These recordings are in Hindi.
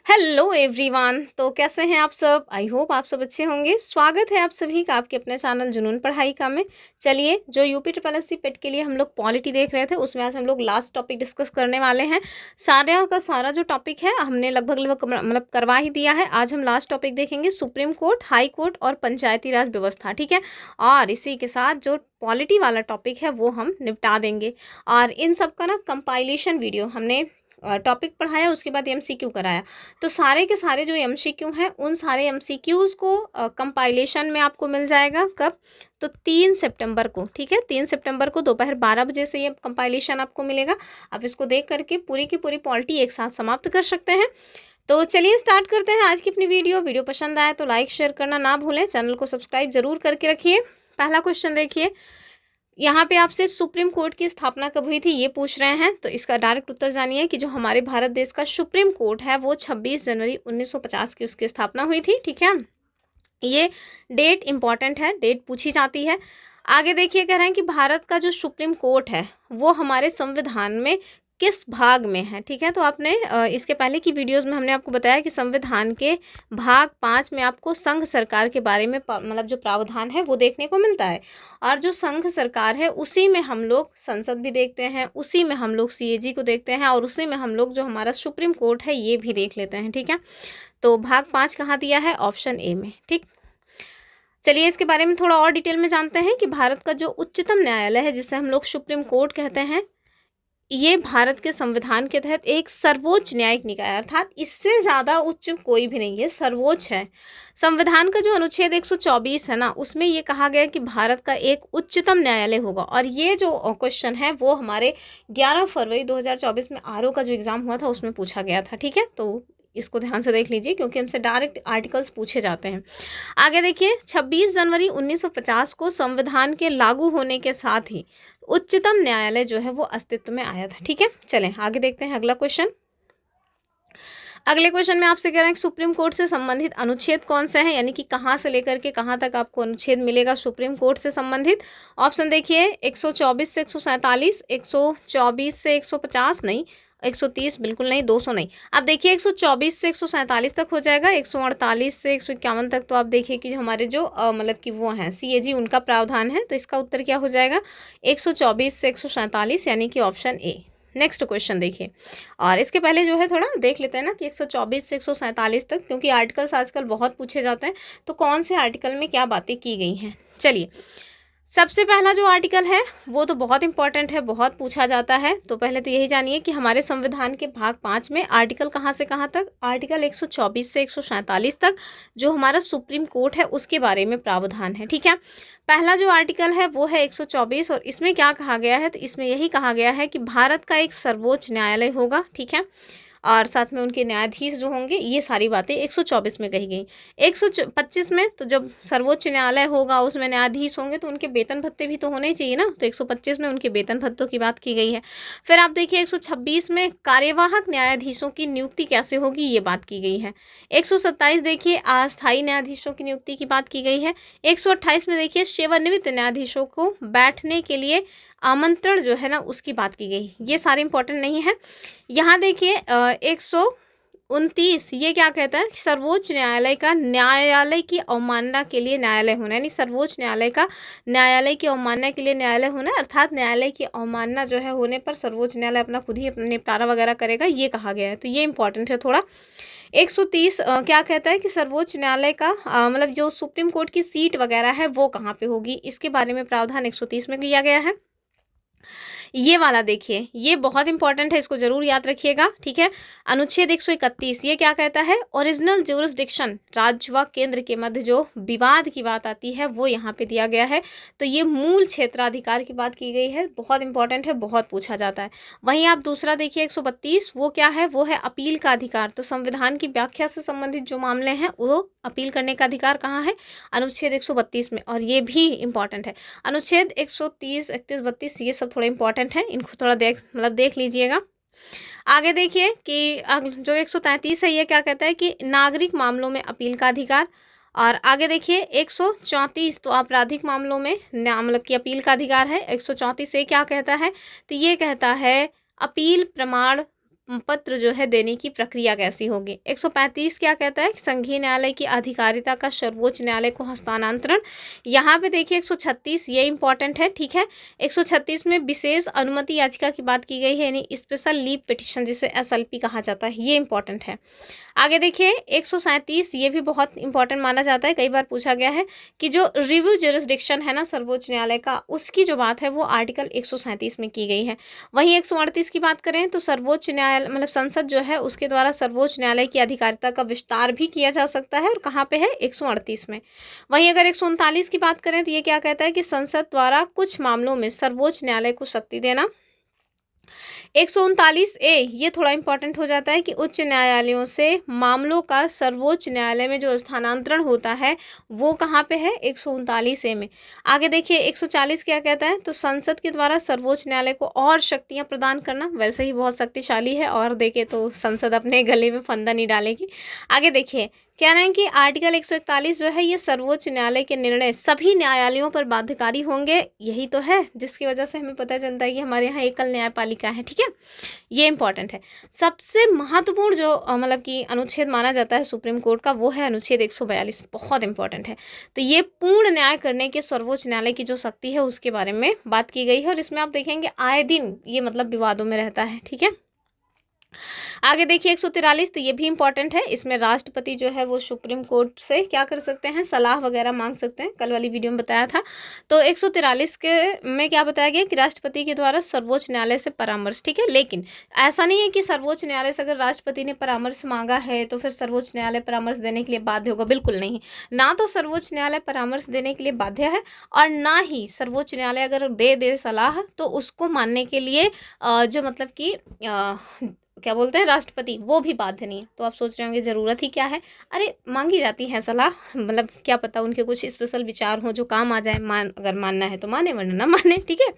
Hello everyone. तो कैसे हैं आप सब? आई होप आप सब अच्छे होंगे। स्वागत है आप सभी का आपके अपने चैनल जुनून पढ़ाई का में। चलिए, जो यूपी ट्रिपल एस सी पेट के लिए हम लोग पॉलिटी देख रहे थे, उसमें आज हम लोग लास्ट टॉपिक डिस्कस करने वाले हैं। सारा का सारा जो टॉपिक है हमने लगभग मतलब करवा ही दिया है। आज हम लास्ट टॉपिक देखेंगे सुप्रीम कोर्ट, हाई कोर्ट और पंचायती राज व्यवस्था। ठीक है, और इसी के साथ जो पॉलिटी वाला टॉपिक है वो हम निपटा देंगे। और इन सब का ना कंपाइलेशन वीडियो हमने टॉपिक पढ़ाया, उसके बाद एमसीक्यू कराया। तो सारे के सारे जो एमसीक्यू हैं उन सारे एमसीक्यूज़ को कंपाइलेशन में आपको मिल जाएगा। कब? तो 3 सितंबर को। ठीक है, 3 सितंबर को दोपहर 12 बजे से ये कंपाइलेशन आपको मिलेगा। आप इसको देख करके पूरी की पूरी पॉलिटी एक साथ समाप्त कर सकते हैं। तो चलिए स्टार्ट करते हैं आज की अपनी वीडियो पसंद आए तो लाइक शेयर करना ना भूलें, चैनल को सब्सक्राइब जरूर करके रखिए। पहला क्वेश्चन देखिए, यहाँ पे आपसे सुप्रीम कोर्ट की स्थापना कब हुई थी ये पूछ रहे हैं। तो इसका डायरेक्ट उत्तर जानिए कि जो हमारे भारत देश का सुप्रीम कोर्ट है वो 26 जनवरी 1950 की उसकी स्थापना हुई थी। ठीक है, ये डेट इंपॉर्टेंट है, डेट पूछी जाती है। आगे देखिए, कह रहे हैं कि भारत का जो सुप्रीम कोर्ट है वो हमारे संविधान में किस भाग में है। ठीक है, तो आपने इसके पहले की वीडियोस में हमने आपको बताया कि संविधान के भाग 5 में आपको संघ सरकार के बारे में मतलब जो प्रावधान है वो देखने को मिलता है। और जो संघ सरकार है उसी में हम लोग संसद भी देखते हैं, उसी में हम लोग सीएजी को देखते हैं, और उसी में हम लोग जो हमारा सुप्रीम कोर्ट है ये भी देख लेते हैं। ठीक है, तो भाग 5 कहाँ दिया है? ऑप्शन ए में। ठीक, चलिए इसके बारे में थोड़ा और डिटेल में जानते हैं कि भारत का जो उच्चतम न्यायालय है जिसे हम लोग सुप्रीम कोर्ट कहते हैं, ये भारत के संविधान के तहत एक सर्वोच्च न्यायिक निकाय है, अर्थात इससे ज़्यादा उच्च कोई भी नहीं है, सर्वोच्च है। संविधान का जो अनुच्छेद 124 है ना, उसमें ये कहा गया कि भारत का एक उच्चतम न्यायालय होगा। और ये जो क्वेश्चन है वो हमारे 11 फरवरी 2024 में आरओ का जो एग्ज़ाम हुआ था उसमें पूछा गया था। ठीक है, तो इसको ध्यान से देख लीजिए क्योंकि हमसे डायरेक्ट आर्टिकल्स पूछे जाते हैं। आगे देखिए, 26 जनवरी 1950 को संविधान के लागू होने के साथ ही उच्चतम न्यायालय जो है वो अस्तित्व में आया था। ठीक है, चलें आगे देखते हैं अगला क्वेश्चन। अगले क्वेश्चन में आपसे कह रहे हैं कि सुप्रीम कोर्ट से संबंधित अनुच्छेद कौन से हैं, यानी कि कहाँ से लेकर के कहाँ तक आपको अनुच्छेद मिलेगा सुप्रीम कोर्ट से संबंधित। ऑप्शन देखिए, 124 से 147, 124 से 150 नहीं, 130 बिल्कुल नहीं, 200 नहीं। आप देखिए 124 से 147 तक हो जाएगा, 148 से 151 तक तो आप देखिए कि हमारे जो मतलब कि वो हैं सीएजी उनका प्रावधान है। तो इसका उत्तर क्या हो जाएगा? 124 से 147, यानी कि ऑप्शन ए। नेक्स्ट क्वेश्चन देखिए, और इसके पहले जो है थोड़ा देख लेते हैं ना कि 124 से 147 तक, क्योंकि आर्टिकल्स आजकल बहुत पूछे जाते हैं तो कौन से आर्टिकल में क्या बातें की गई हैं। चलिए, सबसे पहला जो आर्टिकल है वो तो बहुत इंपॉर्टेंट है, बहुत पूछा जाता है। तो पहले तो यही जानिए कि हमारे संविधान के भाग 5 में आर्टिकल कहाँ से कहाँ तक? आर्टिकल 124 से 147 तक जो हमारा सुप्रीम कोर्ट है उसके बारे में प्रावधान है। ठीक है, पहला जो आर्टिकल है वो है 124, और इसमें क्या कहा गया है? तो इसमें यही कहा गया है कि भारत का एक सर्वोच्च न्यायालय होगा। ठीक है, और साथ में उनके न्यायाधीश जो होंगे, ये सारी बातें 124 में कही गई। 125 में तो जब सर्वोच्च न्यायालय होगा उसमें न्यायाधीश होंगे तो उनके वेतन भत्ते भी तो होने ही चाहिए ना, तो 125 में उनके वेतन भत्तों की बात की गई है। फिर आप देखिए 126 में कार्यवाहक न्यायाधीशों की नियुक्ति कैसे होगी ये बात की गई है। 127 देखिए अस्थायी न्यायाधीशों की नियुक्ति की बात की गई है। 128 में देखिए सेवानिवृत्त न्यायाधीशों को बैठने के लिए आमंत्रण जो है ना उसकी बात की गई। ये सारे इंपॉर्टेंट नहीं है। यहाँ देखिए 129 ये क्या कहता है? सर्वोच्च न्यायालय का न्यायालय की अवमानना के लिए न्यायालय होना, यानी सर्वोच्च न्यायालय का न्यायालय की अवमानना के लिए न्यायालय होना, अर्थात न्यायालय की अवमानना जो है होने पर सर्वोच्च न्यायालय अपना खुद ही अपना निपटारा वगैरह करेगा, ये कहा गया है। तो ये इंपॉर्टेंट है थोड़ा। 130 क्या कहता है कि सर्वोच्च न्यायालय का मतलब जो सुप्रीम कोर्ट की सीट वगैरह है वो कहाँ पे होगी, इसके बारे में प्रावधान 130 में किया गया है। ये वाला देखिए, ये बहुत इंपॉर्टेंट है, इसको जरूर याद रखिएगा। ठीक है, अनुच्छेद 131 ये क्या कहता है? ओरिजिनल ज्यूरिसडिक्शन, राज्य व केंद्र के मध्य जो विवाद की बात आती है वो यहाँ पे दिया गया है। तो ये मूल क्षेत्राधिकार की बात की गई है, बहुत इंपॉर्टेंट है, बहुत पूछा जाता है। वहीं आप दूसरा देखिए 132 वो क्या है? वो है अपील का अधिकार। तो संविधान की व्याख्या से संबंधित जो मामले हैं वो अपील करने का अधिकार कहाँ है? अनुच्छेद 132 में, और ये भी इंपॉर्टेंट है। अनुच्छेद 130, 31, 32 ये सब थोड़े इंपॉर्टेंट हैं, इनको थोड़ा देख लीजिएगा। आगे देखिए कि जो 133 है ये क्या कहता है कि नागरिक मामलों में अपील का अधिकार। और आगे देखिए 134 तो आपराधिक मामलों में मतलब कि अपील का अधिकार है। 134 से क्या कहता है? तो ये कहता है अपील प्रमाण पत्र जो है देने की प्रक्रिया कैसी होगी। 135 क्या कहता है, संघीय न्यायालय की अधिकारिता का सर्वोच्च न्यायालय को हस्तांतरण। यहाँ पे देखिए 136 ये इंपॉर्टेंट है, ठीक है। 136 में विशेष अनुमति याचिका की बात की गई है, यानी स्पेशल लीव पिटिशन जिसे SLP कहा जाता है, ये इंपॉर्टेंट है। आगे देखिए 137 ये भी बहुत इंपॉर्टेंट माना जाता है, कई बार पूछा गया है कि जो रिव्यू जुरिस्डिक्शन है ना सर्वोच्च न्यायालय का, उसकी जो बात है वो आर्टिकल 137 में की गई है। वहीं 138 की बात करें तो सर्वोच्च न्यायालय मतलब संसद जो है उसके द्वारा सर्वोच्च न्यायालय की अधिकारिता का विस्तार भी किया जा सकता है, और कहाँ पे है, 138 में। वहीं अगर 139 की बात करें तो ये क्या कहता है कि संसद द्वारा कुछ मामलों में सर्वोच्च न्यायालय को शक्ति देना। 139A ये थोड़ा इंपॉर्टेंट हो जाता है कि उच्च न्यायालयों से मामलों का सर्वोच्च न्यायालय में जो स्थानांतरण होता है वो कहाँ पे है, 139A में। आगे देखिए 140 क्या कहता है, तो संसद के द्वारा सर्वोच्च न्यायालय को और शक्तियां प्रदान करना, वैसे ही बहुत शक्तिशाली है और देखे तो संसद अपने गले में फंदा नहीं डालेगी। आगे देखिए कह रहे हैं कि आर्टिकल 141 जो है ये सर्वोच्च न्यायालय के निर्णय सभी न्यायालयों पर बाध्यकारी होंगे, यही तो है जिसकी वजह से हमें पता चलता है कि हमारे यहाँ एकल न्यायपालिका है, ठीक है। ये इंपॉर्टेंट है। सबसे महत्वपूर्ण जो मतलब कि अनुच्छेद माना जाता है सुप्रीम कोर्ट का वो है अनुच्छेद 142, बहुत इंपॉर्टेंट है। तो ये पूर्ण न्याय करने के सर्वोच्च न्यायालय की जो शक्ति है उसके बारे में बात की गई है, और इसमें आप देखेंगे आए दिन ये मतलब विवादों में रहता है, ठीक है। आगे देखिए 143, तो ये भी इंपॉर्टेंट है। इसमें राष्ट्रपति जो है वो सुप्रीम कोर्ट से क्या कर सकते हैं, सलाह वगैरह मांग सकते हैं, कल वाली वीडियो में बताया था। तो 143 के में क्या बताया गया कि राष्ट्रपति के द्वारा सर्वोच्च न्यायालय से परामर्श, ठीक है। लेकिन ऐसा नहीं है कि सर्वोच्च न्यायालय से अगर राष्ट्रपति ने परामर्श मांगा है तो फिर सर्वोच्च न्यायालय परामर्श देने के लिए बाध्य होगा, बिल्कुल नहीं। ना तो सर्वोच्च न्यायालय परामर्श देने के लिए बाध्य है, और ना ही सर्वोच्च न्यायालय अगर दे सलाह तो उसको मानने के लिए जो मतलब कि क्या बोलते हैं राष्ट्रपति, वो भी बाध्य नहीं है। तो आप सोच रहे होंगे ज़रूरत ही क्या है, अरे मांगी जाती है सलाह, मतलब क्या पता उनके कुछ स्पेशल विचार हो जो काम आ जाए, अगर मानना है तो माने वरना ना माने, ठीक है।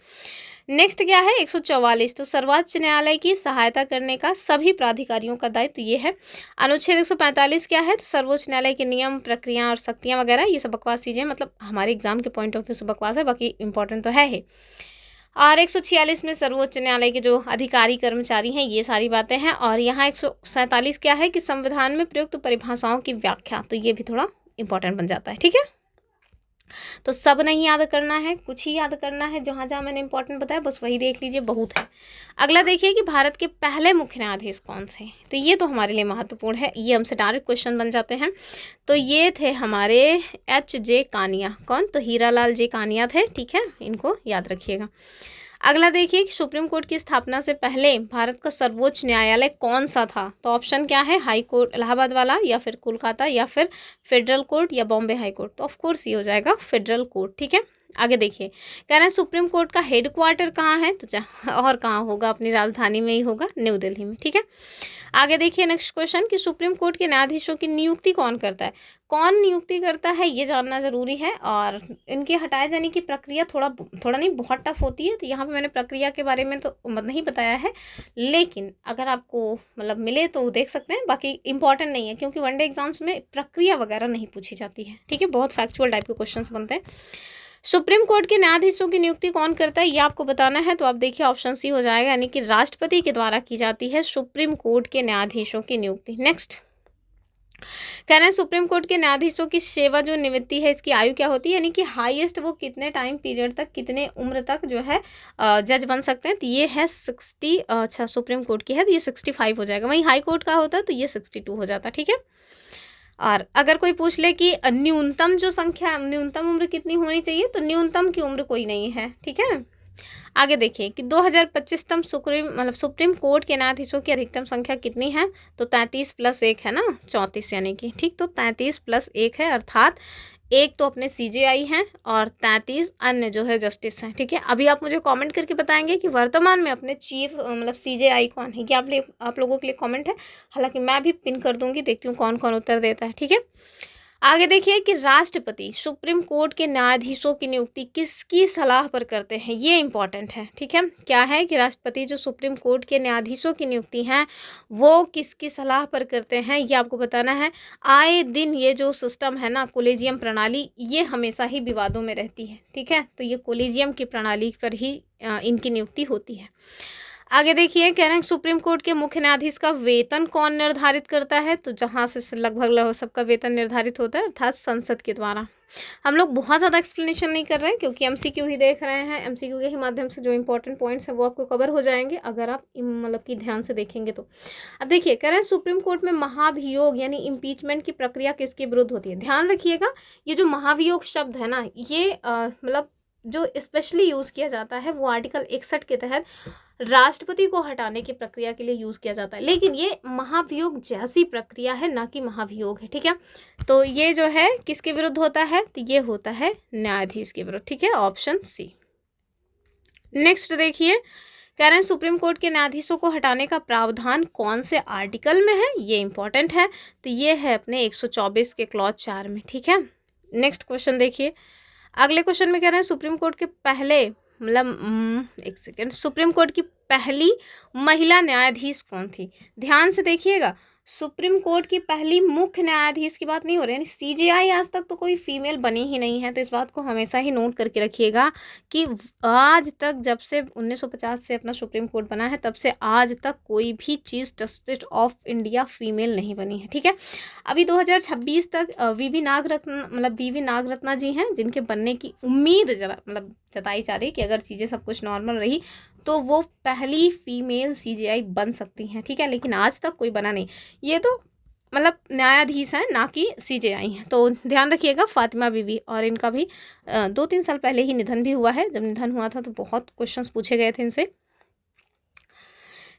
नेक्स्ट क्या है 144, तो सर्वोच्च न्यायालय की सहायता करने का सभी प्राधिकारियों का दायित्व ये है। अनुच्छेद 145 क्या है, तो सर्वोच्च न्यायालय के नियम, प्रक्रिया और शक्तियाँ वगैरह ये सब बकवास चीज़ें, मतलब हमारे एग्जाम के पॉइंट ऑफ व्यू से बकवास है, बाकी इंपॉर्टेंट तो है ही। और 146 में सर्वोच्च न्यायालय के जो अधिकारी कर्मचारी हैं ये सारी बातें हैं। और यहाँ 147 क्या है कि संविधान में प्रयुक्त परिभाषाओं की व्याख्या, तो ये भी थोड़ा इंपॉर्टेंट बन जाता है, ठीक है। तो सब नहीं याद करना है, कुछ ही याद करना है, जहाँ जहाँ मैंने इंपॉर्टेंट बताया बस वही देख लीजिए, बहुत है। अगला देखिए कि भारत के पहले मुख्य न्यायाधीश कौन से, तो ये तो हमारे लिए महत्वपूर्ण है, ये हमसे डायरेक्ट क्वेश्चन बन जाते हैं। तो ये थे हमारे HJ कानिया, कौन, तो हीरालाल जे कानिया थे, ठीक है, इनको याद रखिएगा। अगला देखिए कि सुप्रीम कोर्ट की स्थापना से पहले भारत का सर्वोच्च न्यायालय कौन सा था, तो ऑप्शन क्या है, हाई कोर्ट इलाहाबाद वाला, या फिर कोलकाता, या फिर फेडरल कोर्ट, या बॉम्बे हाई कोर्ट। तो ऑफ कोर्स ये हो जाएगा फेडरल कोर्ट, ठीक है। आगे देखिए कह रहे हैं सुप्रीम कोर्ट का हेड क्वार्टर कहाँ है, तो और कहाँ होगा, अपनी राजधानी में ही होगा, न्यू दिल्ली में, ठीक है। आगे देखिए नेक्स्ट क्वेश्चन कि सुप्रीम कोर्ट के न्यायाधीशों की नियुक्ति कौन करता है, कौन नियुक्ति करता है ये जानना ज़रूरी है। और इनके हटाए जाने की प्रक्रिया थोड़ा नहीं बहुत टफ होती है, तो यहाँ पे मैंने प्रक्रिया के बारे में तो नहीं बताया है, लेकिन अगर आपको मतलब मिले तो देख सकते हैं, बाकी इंपॉर्टेंट नहीं है क्योंकि वनडे एग्जाम्स में प्रक्रिया वगैरह नहीं पूछी जाती है, ठीक है, बहुत फैक्चुअल टाइप के क्वेश्चन बनते हैं। सुप्रीम कोर्ट के न्यायाधीशों की नियुक्ति कौन करता है ये आपको बताना है, तो आप देखिए ऑप्शन सी हो जाएगा, यानी कि राष्ट्रपति के द्वारा की जाती है सुप्रीम कोर्ट के न्यायाधीशों की नियुक्ति। नेक्स्ट कह रहे हैं सुप्रीम कोर्ट के न्यायाधीशों की सेवा जो निवृत्ति है इसकी आयु क्या होती है, यानी कि हाईएस्ट वो कितने टाइम पीरियड तक, कितने उम्र तक जो है जज बन सकते हैं, तो ये है 60, अच्छा सुप्रीम कोर्ट की है तो ये 65 हो जाएगा। वहीं हाई कोर्ट का होता है तो ये 62 हो जाता है, ठीक है। और अगर कोई पूछ ले कि न्यूनतम जो संख्या, न्यूनतम उम्र कितनी होनी चाहिए, तो न्यूनतम की उम्र कोई नहीं है, ठीक है। आगे देखिए कि 2025 सुप्रीम कोर्ट के न्यायाधीशों की अधिकतम संख्या कितनी है, तो 33 + 1 है ना, 34 यानी कि, ठीक। तो 33 + 1 है, अर्थात एक तो अपने CJI हैं और 33 अन्य जो है जस्टिस हैं, ठीक है। अभी आप मुझे कमेंट करके बताएंगे कि वर्तमान में अपने चीफ मतलब CJI कौन है, कि आप लोगों के लिए कमेंट है, हालांकि मैं भी पिन कर दूंगी, देखती हूँ कौन कौन उत्तर देता है, ठीक है। आगे देखिए कि राष्ट्रपति सुप्रीम कोर्ट के न्यायाधीशों की नियुक्ति किसकी सलाह पर करते हैं, ये इंपॉर्टेंट है, ठीक है। क्या है कि राष्ट्रपति जो सुप्रीम कोर्ट के न्यायाधीशों की नियुक्ति हैं वो किसकी सलाह पर करते हैं, ये आपको बताना है। आए दिन ये जो सिस्टम है ना, कोलेजियम प्रणाली, ये हमेशा ही विवादों में रहती है, ठीक है। तो ये कोलेजियम की प्रणाली पर ही इनकी नियुक्ति होती है। आगे देखिए, कह रहे हैं सुप्रीम कोर्ट के मुख्य न्यायाधीश का वेतन कौन निर्धारित करता है? तो जहाँ से लगभग सबका वेतन निर्धारित होता है, अर्थात संसद के द्वारा। हम लोग बहुत ज़्यादा एक्सप्लेनेशन नहीं कर रहे हैं क्योंकि एमसीक्यू ही देख रहे हैं। एमसीक्यू के ही माध्यम से जो इंपॉर्टेंट पॉइंट्स हैं वो आपको कवर हो जाएंगे अगर आप मतलब कि ध्यान से देखेंगे तो। अब देखिए, कह रहे हैं सुप्रीम कोर्ट में महाभियोग यानी इम्पीचमेंट की प्रक्रिया किसके विरुद्ध होती है? ध्यान रखिएगा, ये जो महाभियोग शब्द है ना, ये मतलब जो स्पेशली यूज़ किया जाता है वो आर्टिकल 61 के तहत राष्ट्रपति को हटाने की प्रक्रिया के लिए यूज़ किया जाता है, लेकिन ये महाभियोग जैसी प्रक्रिया है, ना कि महाभियोग है। ठीक है, तो ये जो है किसके विरुद्ध होता है? तो ये होता है न्यायाधीश के विरुद्ध। ठीक है, ऑप्शन सी। नेक्स्ट देखिए, कह रहे हैं सुप्रीम कोर्ट के न्यायाधीशों को हटाने का प्रावधान कौन से आर्टिकल में है? ये इंपॉर्टेंट है, तो ये है अपने 124 के क्लॉज 4 में। ठीक है, नेक्स्ट क्वेश्चन देखिए। अगले क्वेश्चन में कह रहे हैं सुप्रीम कोर्ट के पहले मतलब एक सेकेंड, सुप्रीम कोर्ट की पहली महिला न्यायाधीश कौन थी? ध्यान से देखिएगा, सुप्रीम कोर्ट की पहली मुख्य न्यायाधीश की बात नहीं हो रही, यानी सीजेआई आज तक तो कोई फीमेल बनी ही नहीं है। तो इस बात को हमेशा ही नोट करके रखिएगा कि आज तक, जब से 1950 से अपना सुप्रीम कोर्ट बना है, तब से आज तक कोई भी chief justice of India female नहीं बनी है। ठीक है, अभी 2026 तक वीवी नागरत्ना जी हैं, जिनके बनने की उम्मीद जताई जा रही है कि अगर चीज़ें सब कुछ नॉर्मल रही तो वो पहली फीमेल सीजेआई बन सकती हैं। ठीक है, लेकिन आज तक कोई बना नहीं। ये तो मतलब न्यायाधीश हैं, ना कि सीजेआई हैं। तो ध्यान रखिएगा, फातिमा बीवी, और इनका भी 2-3 साल पहले ही निधन भी हुआ है। जब निधन हुआ था तो बहुत क्वेश्चंस पूछे गए थे इनसे।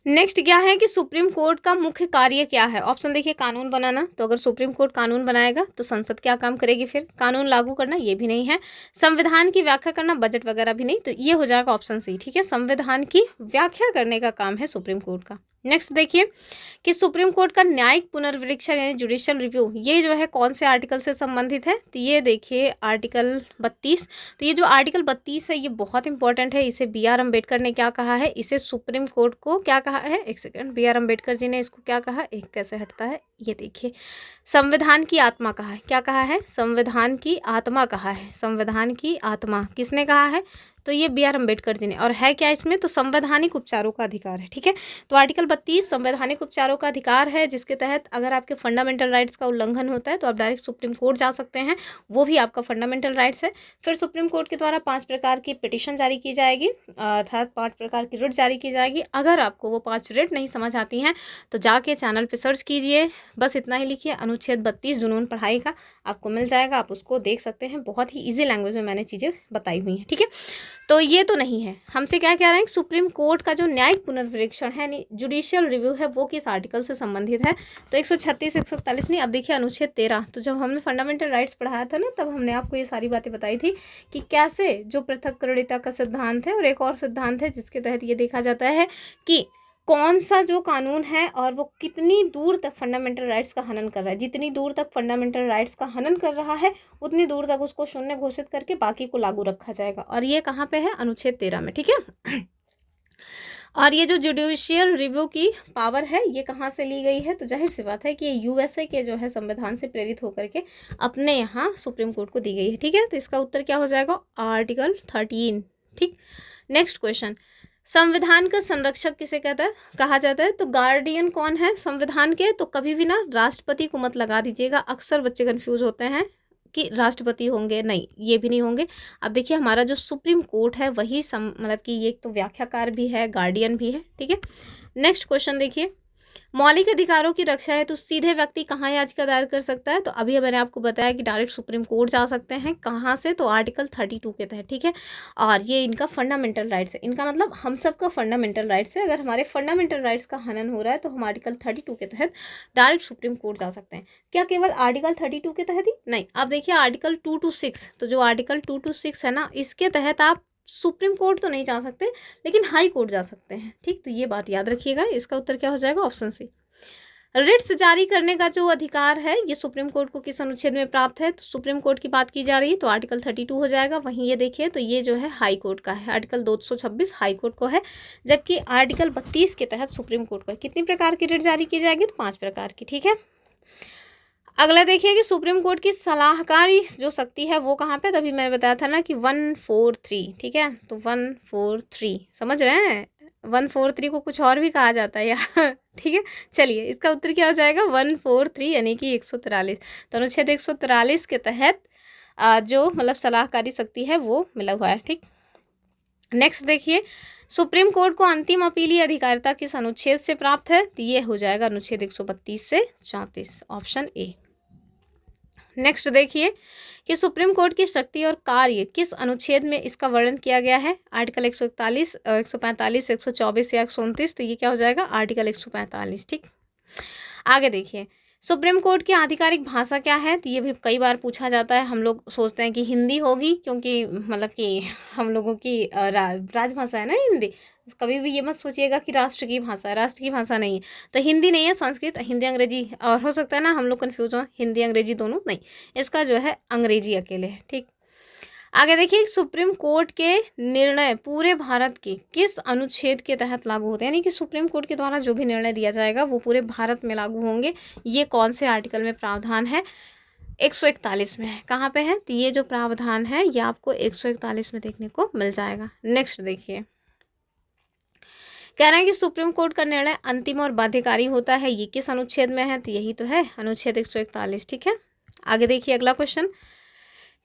नेक्स्ट क्या है कि सुप्रीम कोर्ट का मुख्य कार्य क्या है? ऑप्शन देखिए, कानून बनाना। तो अगर सुप्रीम कोर्ट कानून बनाएगा तो संसद क्या काम करेगी? फिर कानून लागू करना, ये भी नहीं है। संविधान की व्याख्या करना, बजट वगैरह भी नहीं, तो ये हो जाएगा ऑप्शन सी। ठीक है, संविधान की व्याख्या करने का काम है सुप्रीम कोर्ट का। नेक्स्ट देखिए कि सुप्रीम कोर्ट का न्यायिक पुनर्विवेचन यानी जुडिशियल रिव्यू, ये जो है कौन से आर्टिकल से संबंधित है? तो ये देखिए आर्टिकल 32। तो ये जो आर्टिकल 32 है ये बहुत इंपॉर्टेंट है। इसे बी आर अम्बेडकर ने क्या कहा है? इसे सुप्रीम कोर्ट को क्या कहा है? एक second, B are Ambedkar ji ने इसको क्या कहा? एक कैसे हटता है, ये देखिए, संविधान की आत्मा कहा है। क्या कहा है? संविधान की आत्मा कहा है। संविधान की आत्मा किसने कहा है? तो ये बी आर अम्बेडकर जी ने। और है क्या इसमें? तो संवैधानिक उपचारों का अधिकार है। ठीक है, तो आर्टिकल 32 संवैधानिक उपचारों का अधिकार है, जिसके तहत अगर आपके फंडामेंटल राइट्स का उल्लंघन होता है तो आप डायरेक्ट सुप्रीम कोर्ट जा सकते हैं, वो भी आपका फंडामेंटल राइट्स है। फिर सुप्रीम कोर्ट के द्वारा 5 प्रकार की पिटिशन जारी की जाएगी, अर्थात 5 प्रकार की रिट जारी की जाएगी। अगर आपको वो 5 रिट नहीं समझ आती हैं तो जाके चैनल पर सर्च कीजिए, बस इतना ही लिखिए, अनुच्छेद 32 जुनून पढ़ाई का, आपको मिल जाएगा, आप उसको देख सकते हैं। बहुत ही ईजी लैंग्वेज में मैंने चीज़ें बताई हुई हैं। ठीक है, तो ये तो नहीं है। हमसे क्या कह रहे हैं? सुप्रीम कोर्ट का जो न्यायिक पुनर्विवेचन है यानी जुडिशियल रिव्यू है वो किस आर्टिकल से संबंधित है? तो 136, 141 नहीं, अब देखिए अनुच्छेद 13। तो जब हमने फंडामेंटल राइट्स पढ़ाया था ना, तब हमने आपको ये सारी बातें बताई थी कि कैसे जो पृथक्करणिता का सिद्धांत है और एक और सिद्धांत है जिसके तहत ये देखा जाता है कि कौन सा जो कानून है और वो कितनी दूर तक फंडामेंटल राइट्स का हनन कर रहा है। जितनी दूर तक फंडामेंटल राइट्स का हनन कर रहा है उतनी दूर तक उसको शून्य घोषित करके बाकी को लागू रखा जाएगा, और ये कहाँ पे है? अनुच्छेद 13 में। ठीक है, और ये जो जुडिशियल रिव्यू की पावर है ये कहाँ से ली गई है? तो जाहिर सी बात है कि ये यूएसए के जो है संविधान से प्रेरित होकर के अपने यहाँ सुप्रीम कोर्ट को दी गई है। ठीक है, तो इसका उत्तर क्या हो जाएगा? आर्टिकल 13। ठीक, नेक्स्ट क्वेश्चन, संविधान का संरक्षक किसे कहा जाता है? तो गार्डियन कौन है संविधान के? तो कभी भी ना राष्ट्रपति को मत लगा दीजिएगा, अक्सर बच्चे कंफ्यूज होते हैं कि राष्ट्रपति होंगे, नहीं, ये भी नहीं होंगे। अब देखिए हमारा जो सुप्रीम कोर्ट है वही मतलब कि ये तो व्याख्याकार भी है, गार्डियन भी है। ठीक है, नेक्स्ट क्वेश्चन देखिए, मौलिक अधिकारों की रक्षा है तो सीधे व्यक्ति कहाँ याचिका दायर कर सकता है? तो अभी मैंने आपको बताया कि डायरेक्ट सुप्रीम कोर्ट जा सकते हैं। कहाँ से? तो आर्टिकल 32 के तहत। ठीक है, और ये इनका फंडामेंटल राइट्स है। इनका मतलब हम सब का फंडामेंटल राइट्स है। अगर हमारे फंडामेंटल राइट्स का हनन हो रहा है तो हम आर्टिकल 32 के तहत डायरेक्ट सुप्रीम कोर्ट जा सकते हैं। क्या केवल आर्टिकल 32 के तहत ही? नहीं, आप देखिए आर्टिकल 2 to 6, तो जो आर्टिकल 2 to 6 है ना, इसके तहत आप सुप्रीम कोर्ट तो नहीं जा सकते लेकिन हाई कोर्ट जा सकते हैं। ठीक, तो ये बात याद रखिएगा। इसका उत्तर क्या हो जाएगा? Option C. रिट्स जारी करने का जो अधिकार है ये सुप्रीम कोर्ट को किस अनुच्छेद में प्राप्त है? तो सुप्रीम कोर्ट की बात की जा रही है तो आर्टिकल 32 हो जाएगा। वहीं ये देखिए तो ये जो है हाई कोर्ट का है, आर्टिकल 226 हाई कोर्ट को है, जबकि आर्टिकल 32 के तहत सुप्रीम कोर्ट को है। कितनी प्रकार की रिट जारी की जाएगी? तो 5 प्रकार की। ठीक है, अगला देखिए कि सुप्रीम कोर्ट की सलाहकारी जो शक्ति है वो कहाँ पे? तभी मैंने बताया था ना कि 143। ठीक है, तो 143 समझ रहे हैं? 143 को कुछ और भी कहा जाता है यार ठीक है, चलिए इसका उत्तर क्या हो जाएगा 143 यानी कि 143। तो अनुच्छेद 143 के तहत जो मतलब सलाहकारी शक्ति है वो मिला हुआ है। ठीक, नेक्स्ट देखिए, सुप्रीम कोर्ट को अंतिम अपीलीय अधिकारिता किस अनुच्छेद से प्राप्त है? तो ये हो जाएगा अनुच्छेद 132 से 34, ऑप्शन ए। नेक्स्ट देखिए कि सुप्रीम कोर्ट की शक्ति और कार्य किस अनुच्छेद में इसका वर्णन किया गया है? आर्टिकल 141, 145, 124 या 129। तो ये क्या हो जाएगा? आर्टिकल 145। ठीक, आगे देखिए, सुप्रीम कोर्ट की आधिकारिक भाषा क्या है? तो ये भी कई बार पूछा जाता है। हम लोग सोचते हैं कि हिंदी होगी, क्योंकि मतलब कि हम लोगों की राजभाषा है ना हिंदी। कभी भी ये मत सोचिएगा कि राष्ट्र की भाषा है, राष्ट्र की भाषा नहीं है। तो हिंदी नहीं है, संस्कृत, हिंदी अंग्रेजी, और हो सकता है ना हम लोग कन्फ्यूज हो, हिंदी अंग्रेजी दोनों नहीं, इसका जो है अंग्रेजी अकेले है। ठीक, आगे देखिए, सुप्रीम कोर्ट के निर्णय पूरे भारत के किस अनुच्छेद के तहत लागू होते हैं? यानी कि सुप्रीम कोर्ट के द्वारा जो भी निर्णय दिया जाएगा वो पूरे भारत में लागू होंगे। ये कौन से आर्टिकल में प्रावधान है? 141 में है। कहाँ पे है? तो ये जो प्रावधान है ये आपको 141 में देखने को मिल जाएगा। नेक्स्ट देखिए, कह रहे हैं कि सुप्रीम कोर्ट का निर्णय अंतिम और बाध्यकारी होता है, ये किस अनुच्छेद में है? तो यही तो है अनुच्छेद 141। ठीक है, आगे देखिए अगला क्वेश्चन,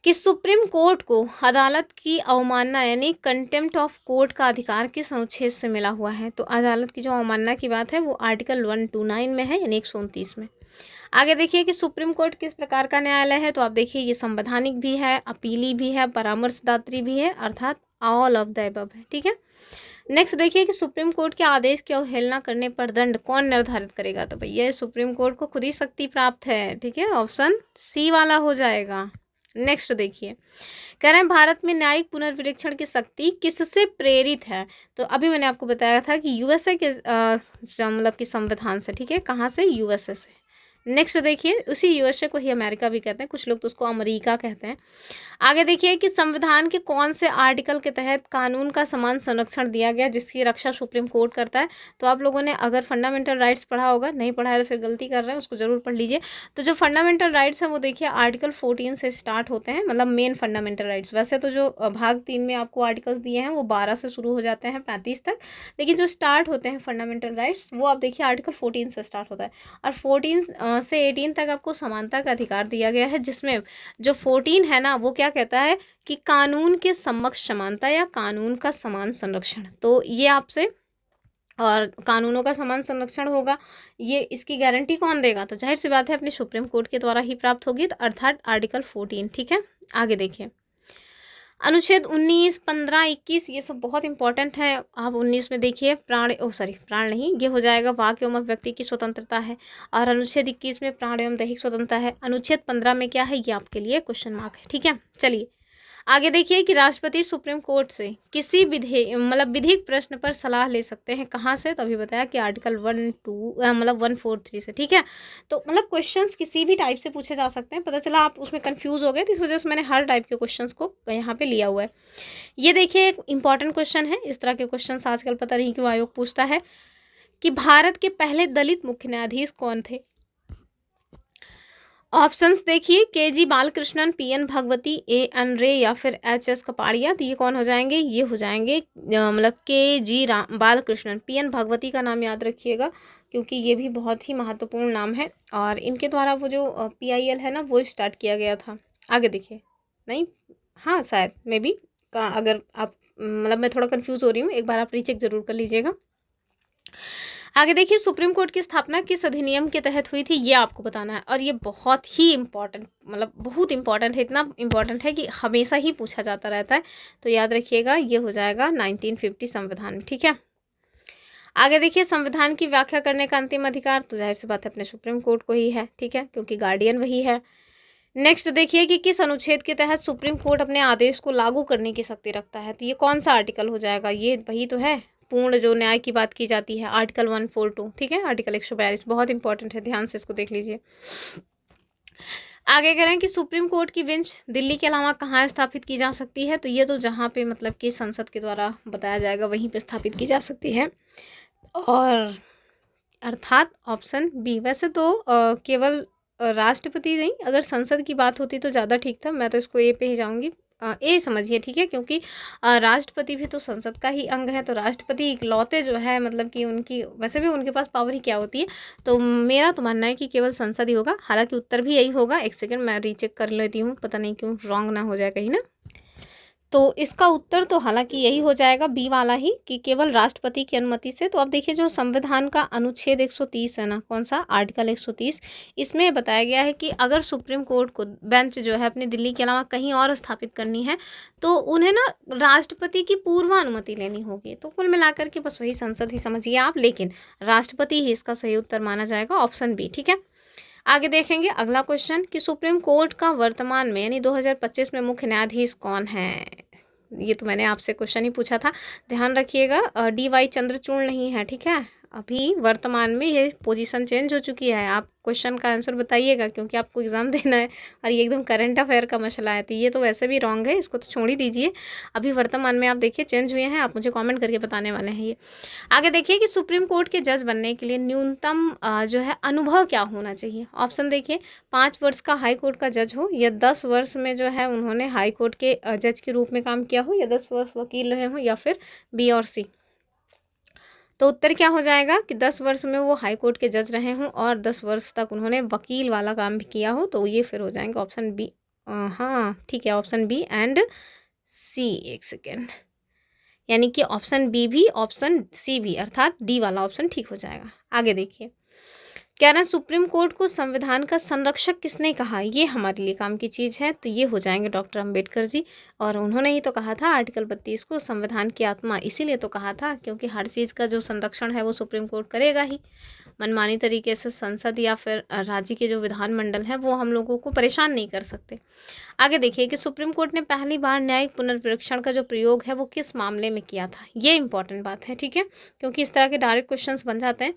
कि सुप्रीम कोर्ट को अदालत की अवमानना यानी कंटेम्प्ट ऑफ कोर्ट का अधिकार किस अनुच्छेद से मिला हुआ है? तो अदालत की जो अवमानना की बात है वो आर्टिकल 129 में है, यानी 129 में। आगे देखिए कि सुप्रीम कोर्ट किस प्रकार का न्यायालय है? तो आप देखिए ये संवैधानिक भी है, अपीली भी है, परामर्शदात्री भी है, अर्थात ऑल ऑफ द अबव है। ठीक है, नेक्स्ट देखिए कि सुप्रीम कोर्ट के आदेश की अवहेलना करने पर दंड कौन निर्धारित करेगा? तो भैया सुप्रीम कोर्ट को खुद ही शक्ति प्राप्त है। ठीक है, ऑप्शन सी वाला हो जाएगा। नेक्स्ट देखिए, कह रहे हैं भारत में न्यायिक पुनर्विवेक्षण की शक्ति किससे प्रेरित है? तो अभी मैंने आपको बताया था कि यूएसए के मतलब कि संविधान से। ठीक है, कहाँ से? यूएसए से। नेक्स्ट देखिए, उसी यूएसए को ही अमेरिका भी कहते हैं, कुछ लोग तो उसको अमेरिका कहते हैं। आगे देखिए कि संविधान के कौन से आर्टिकल के तहत कानून का समान संरक्षण दिया गया जिसकी रक्षा सुप्रीम कोर्ट करता है? तो आप लोगों ने अगर फंडामेंटल राइट्स पढ़ा होगा, नहीं पढ़ा है तो फिर गलती कर रहे हैं, उसको जरूर पढ़ लीजिए। तो जो फंडामेंटल राइट्स हैं वो देखिए आर्टिकल 14 से स्टार्ट होते हैं, मतलब मेन फंडामेंटल राइट्स। वैसे तो जो भाग 3 में आपको आर्टिकल्स दिए हैं वो 12 से शुरू हो जाते हैं 35 तक, लेकिन जो स्टार्ट होते हैं फंडामेंटल राइट्स वो आप देखिए आर्टिकल 14 से स्टार्ट होता है। और 14 से 18 तक आपको समानता का अधिकार दिया गया है, जिसमें जो 14 है ना वो क्या कहता है कि कानून के समक्ष समानता या कानून का समान संरक्षण। तो ये आपसे और कानूनों का समान संरक्षण होगा, ये इसकी गारंटी कौन देगा? तो जाहिर सी बात है अपने सुप्रीम कोर्ट के द्वारा ही प्राप्त होगी, तो अर्थात आर्टिकल 14। ठीक है, आगे देखिए, अनुच्छेद 19, 15, 21 ये सब बहुत इंपॉर्टेंट है। आप 19 में देखिए प्राण नहीं, ये हो जाएगा वाक एवं व्यक्ति की स्वतंत्रता है। और अनुच्छेद 21 में प्राण एवं दैहिक स्वतंत्रता है। अनुच्छेद 15 में क्या है? ये आपके लिए क्वेश्चन मार्क है। ठीक है, चलिए आगे देखिए कि राष्ट्रपति सुप्रीम कोर्ट से किसी विधिक प्रश्न पर सलाह ले सकते हैं, कहाँ से? तो अभी बताया कि आर्टिकल 143 से। ठीक है, तो मतलब क्वेश्चंस किसी भी टाइप से पूछे जा सकते हैं। पता चला आप उसमें कंफ्यूज हो गए, तो इस वजह से मैंने हर टाइप के क्वेश्चंस को यहाँ पे लिया हुआ है। ये देखिए एक इंपॉर्टेंट क्वेश्चन है, इस तरह के क्वेश्चन आजकल पता नहीं क्यों आयोग पूछता है कि भारत के पहले दलित मुख्य न्यायाधीश कौन थे? ऑप्शंस देखिए, K G. Balakrishnan, P N. Bhagwati, A N. Ray या फिर एच.एस. कपाड़िया। तो ये कौन हो जाएंगे? ये हो जाएंगे मतलब के.जी. बालकृष्णन। पी.एन. भगवती का नाम याद रखिएगा, क्योंकि ये भी बहुत ही महत्वपूर्ण नाम है और इनके द्वारा वो जो PIL है ना वो स्टार्ट किया गया था। आगे देखिए, नहीं हाँ शायद मे बी अगर आप मतलब मैं थोड़ा कंफ्यूज हो रही हूँ, एक बार आप रीचेक जरूर कर लीजिएगा। आगे देखिए, सुप्रीम कोर्ट की स्थापना किस अधिनियम के तहत हुई थी? ये आपको बताना है और ये बहुत ही इम्पॉर्टेंट, मतलब बहुत इंपॉर्टेंट है, इतना इम्पॉर्टेंट है कि हमेशा ही पूछा जाता रहता है। तो याद रखिएगा, ये हो जाएगा 1950 संविधान में। ठीक है, आगे देखिए, संविधान की व्याख्या करने का अंतिम अधिकार तो जाहिर सी बात है अपने सुप्रीम कोर्ट को ही है। ठीक है, क्योंकि गार्डियन वही है। नेक्स्ट देखिए कि किस अनुच्छेद के तहत सुप्रीम कोर्ट अपने आदेश को लागू करने की शक्ति रखता है? तो ये कौन सा आर्टिकल हो जाएगा? ये वही तो है पूर्ण जो न्याय की बात की जाती है, आर्टिकल 142। ठीक है, आर्टिकल 142 बहुत इंपॉर्टेंट है, ध्यान से इसको देख लीजिए। आगे कह रहे हैं कि सुप्रीम कोर्ट की बेंच दिल्ली के अलावा कहाँ स्थापित की जा सकती है? तो ये तो जहाँ पे मतलब कि संसद के द्वारा बताया जाएगा वहीं पे स्थापित की जा सकती है, और अर्थात ऑप्शन बी। वैसे तो केवल राष्ट्रपति नहीं, अगर संसद की बात होती तो ज़्यादा ठीक था, मैं तो इसको ए पे ही जाऊंगी, ए समझिए, ठीक है, क्योंकि राष्ट्रपति भी तो संसद का ही अंग है, तो राष्ट्रपति इकलौते जो है मतलब कि उनकी वैसे भी उनके पास पावर ही क्या होती है, तो मेरा तो मानना है कि केवल संसद ही होगा। हालांकि उत्तर भी यही होगा, एक सेकंड मैं रीचेक कर लेती हूँ, पता नहीं क्यों रॉन्ग ना हो जाए कहीं ना। तो इसका उत्तर तो हालांकि यही हो जाएगा, बी वाला ही, कि केवल राष्ट्रपति की अनुमति से। तो अब देखिए जो संविधान का अनुच्छेद 130 है ना, कौन सा, आर्टिकल 130, इसमें बताया गया है कि अगर सुप्रीम कोर्ट को बेंच जो है अपनी दिल्ली के अलावा कहीं और स्थापित करनी है तो उन्हें ना राष्ट्रपति की पूर्व अनुमति लेनी होगी। तो कुल मिलाकर के बस वही संसद ही समझिए आप, लेकिन राष्ट्रपति ही इसका सही उत्तर माना जाएगा, ऑप्शन बी, ठीक है। आगे देखेंगे अगला क्वेश्चन कि सुप्रीम कोर्ट का वर्तमान में यानी 2025 में मुख्य न्यायाधीश कौन है। ये तो मैंने आपसे क्वेश्चन ही पूछा था, ध्यान रखिएगा, डी वाई चंद्रचूड़ नहीं है, ठीक है। अभी वर्तमान में ये पोजीशन चेंज हो चुकी है। आप क्वेश्चन का आंसर बताइएगा क्योंकि आपको एग्जाम देना है और ये एकदम करंट अफेयर का मसला है, तो ये तो वैसे भी रॉन्ग है, इसको तो छोड़ ही दीजिए। अभी वर्तमान में आप देखिए चेंज हुए हैं, आप मुझे कमेंट करके बताने वाले हैं ये। आगे देखिए कि सुप्रीम कोर्ट के जज बनने के लिए न्यूनतम जो है अनुभव क्या होना चाहिए। ऑप्शन देखिए, 5 वर्ष का हाई कोर्ट का जज हो, या 10 वर्ष में जो है उन्होंने हाई कोर्ट के जज के रूप में काम किया हो, या 10 वर्ष वकील रहे हो, या फिर बी और सी। तो उत्तर क्या हो जाएगा कि 10 वर्ष में वो हाई कोर्ट के जज रहे हों और 10 वर्ष तक उन्होंने वकील वाला काम भी किया हो, तो ये फिर हो जाएंगे ऑप्शन बी। हाँ ठीक है, ऑप्शन बी एंड सी, एक सेकेंड, यानी कि ऑप्शन बी भी ऑप्शन सी भी, अर्थात डी वाला ऑप्शन ठीक हो जाएगा। आगे देखिए, कह रहे हैं सुप्रीम कोर्ट को संविधान का संरक्षक किसने कहा, ये हमारे लिए काम की चीज़ है, तो ये हो जाएंगे डॉक्टर अंबेडकर जी। और उन्होंने ही तो कहा था आर्टिकल 32 को संविधान की आत्मा, इसीलिए तो कहा था क्योंकि हर चीज़ का जो संरक्षण है वो सुप्रीम कोर्ट करेगा ही। मनमानी तरीके से संसद या फिर राज्य के जो विधानमंडल है वो हम लोगों को परेशान नहीं कर सकते। आगे देखिए कि सुप्रीम कोर्ट ने पहली बार न्यायिक पुनर्विवेक्षण का जो प्रयोग है वो किस मामले में किया था, ये इंपॉर्टेंट बात है, ठीक है, क्योंकि इस तरह के डायरेक्ट क्वेश्चंस बन जाते हैं।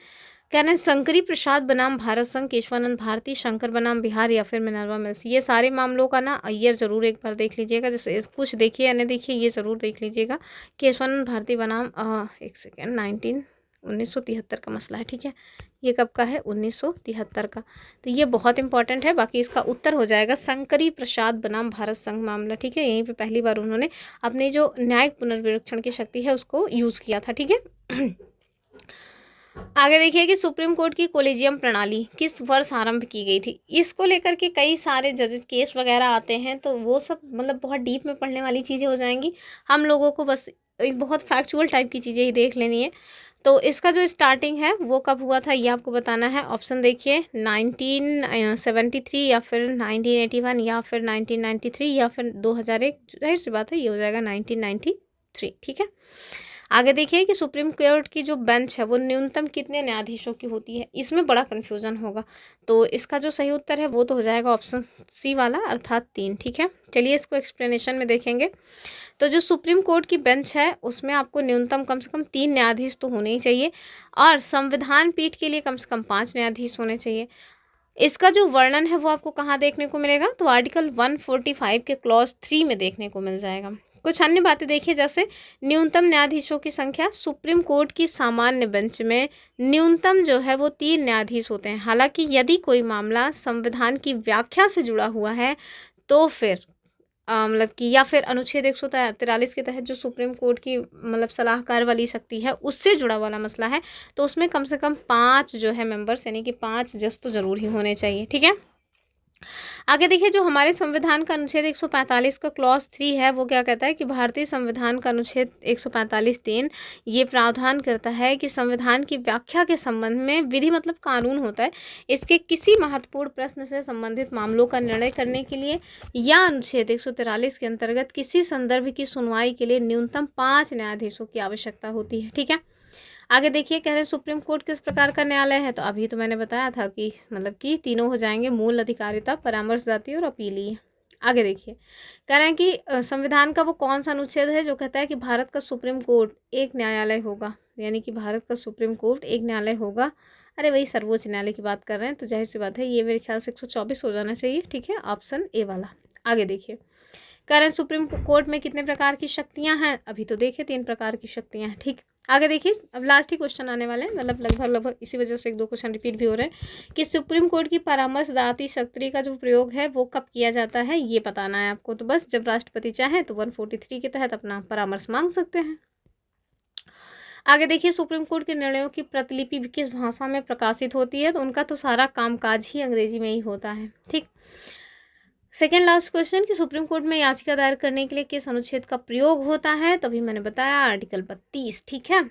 कहना है शंकरी प्रसाद बनाम भारत संघ, केशवानंद भारती, शंकर बनाम बिहार, या फिर मिनर्वा मिल्स। ये सारे मामलों का ना अय्यर जरूर एक बार देख लीजिएगा, जैसे कुछ देखिए या नहीं देखिए, ये जरूर देख लीजिएगा। केशवानंद भारती बनाम एक सेकेंड 1973 का मसला है, ठीक है, ये कब का है, 1973 का, तो ये बहुत इंपॉर्टेंट है। बाकी इसका उत्तर हो जाएगा शंकरी प्रसाद बनाम भारत संघ मामला, ठीक है, यहीं पे पहली बार उन्होंने अपनी जो न्यायिक पुनर्विवेक्षण की शक्ति है उसको यूज़ किया था, ठीक है। आगे देखिए कि सुप्रीम कोर्ट की कोलेजियम प्रणाली किस वर्ष आरंभ की गई थी। इसको लेकर के कई सारे जजेस केस वगैरह आते हैं, तो वो सब मतलब बहुत डीप में पढ़ने वाली चीज़ें हो जाएंगी, हम लोगों को बस एक बहुत फैक्चुअल टाइप की चीज़ें ही देख लेनी है। तो इसका जो स्टार्टिंग है वो कब हुआ था ये आपको बताना है। ऑप्शन देखिए 1973 या फिर 1981 या फिर 1993 या फिर 2001, जाहिर सी बात है ये हो जाएगा 1993, ठीक है। आगे देखिए कि सुप्रीम कोर्ट की जो बेंच है वो न्यूनतम कितने न्यायाधीशों की होती है, इसमें बड़ा कन्फ्यूजन होगा, तो इसका जो सही उत्तर है वो तो हो जाएगा ऑप्शन सी वाला, अर्थात 3, ठीक है। चलिए इसको एक्सप्लेनेशन में देखेंगे। तो जो सुप्रीम कोर्ट की बेंच है उसमें आपको न्यूनतम कम से कम 3 न्यायाधीश तो होने ही चाहिए, और संविधान पीठ के लिए कम से कम 5 न्यायाधीश होने चाहिए। इसका जो वर्णन है वो आपको कहाँ देखने को मिलेगा, तो आर्टिकल 145 के क्लॉज 3 में देखने को मिल जाएगा। कुछ अन्य बातें देखिए, जैसे न्यूनतम न्यायाधीशों की संख्या, सुप्रीम कोर्ट की सामान्य बेंच में न्यूनतम जो है वो 3 न्यायाधीश होते हैं। हालांकि यदि कोई मामला संविधान की व्याख्या से जुड़ा हुआ है तो फिर मतलब कि या फिर अनुच्छेद 143 के तहत जो सुप्रीम कोर्ट की मतलब सलाहकार वाली शक्ति है उससे जुड़ा वाला मसला है, तो उसमें कम से कम 5 जो है मेंबर्स यानी कि 5 जज तो जरूर ही होने चाहिए, ठीक है। आगे देखिए जो हमारे संविधान का अनुच्छेद 145 का क्लॉज 3 है वो क्या कहता है कि भारतीय संविधान का अनुच्छेद 145(3) ये प्रावधान करता है कि संविधान की व्याख्या के संबंध में विधि मतलब कानून होता है, इसके किसी महत्वपूर्ण प्रश्न से संबंधित मामलों का निर्णय करने के लिए या अनुच्छेद 143 के अंतर्गत किसी संदर्भ की सुनवाई के लिए न्यूनतम 5 न्यायाधीशों की आवश्यकता होती है, ठीक है। आगे देखिए कह रहे हैं सुप्रीम कोर्ट किस प्रकार का न्यायालय है, तो अभी तो मैंने बताया था कि मतलब कि तीनों हो जाएंगे, मूल, अधिकारिता, परामर्श जाति और अपीलीय। आगे देखिए कह रहे हैं कि संविधान का वो कौन सा अनुच्छेद है जो कहता है कि भारत का सुप्रीम कोर्ट एक न्यायालय होगा, यानी कि भारत का सुप्रीम कोर्ट एक न्यायालय होगा। अरे वही सर्वोच्च न्यायालय की बात कर रहे हैं, तो जाहिर सी बात है ये मेरे ख्याल से 124 हो जाना चाहिए, ठीक है, ऑप्शन ए वाला। आगे देखिए कह रहे हैं सुप्रीम कोर्ट में कितने प्रकार की शक्तियां हैं, अभी तो देखिए 3 प्रकार की शक्तियां हैं, ठीक। आगे देखिए, अब लास्ट ही क्वेश्चन आने वाले हैं, मतलब लगभग इसी वजह से एक दो क्वेश्चन रिपीट भी हो रहे हैं कि सुप्रीम कोर्ट की परामर्शदाती शक्ति का जो प्रयोग है वो कब किया जाता है, ये बताना है आपको। तो बस जब राष्ट्रपति चाहें तो 143 के तहत अपना परामर्श मांग सकते हैं। आगे देखिए, सुप्रीम कोर्ट के निर्णयों की प्रतिलिपि किस भाषा में प्रकाशित होती है, तो उनका तो सारा कामकाज ही अंग्रेजी में ही होता है। ठीक, सेकेंड लास्ट क्वेश्चन कि सुप्रीम कोर्ट में याचिका दायर करने के लिए किस अनुच्छेद का प्रयोग होता है, तभी मैंने बताया आर्टिकल 32। ठीक है,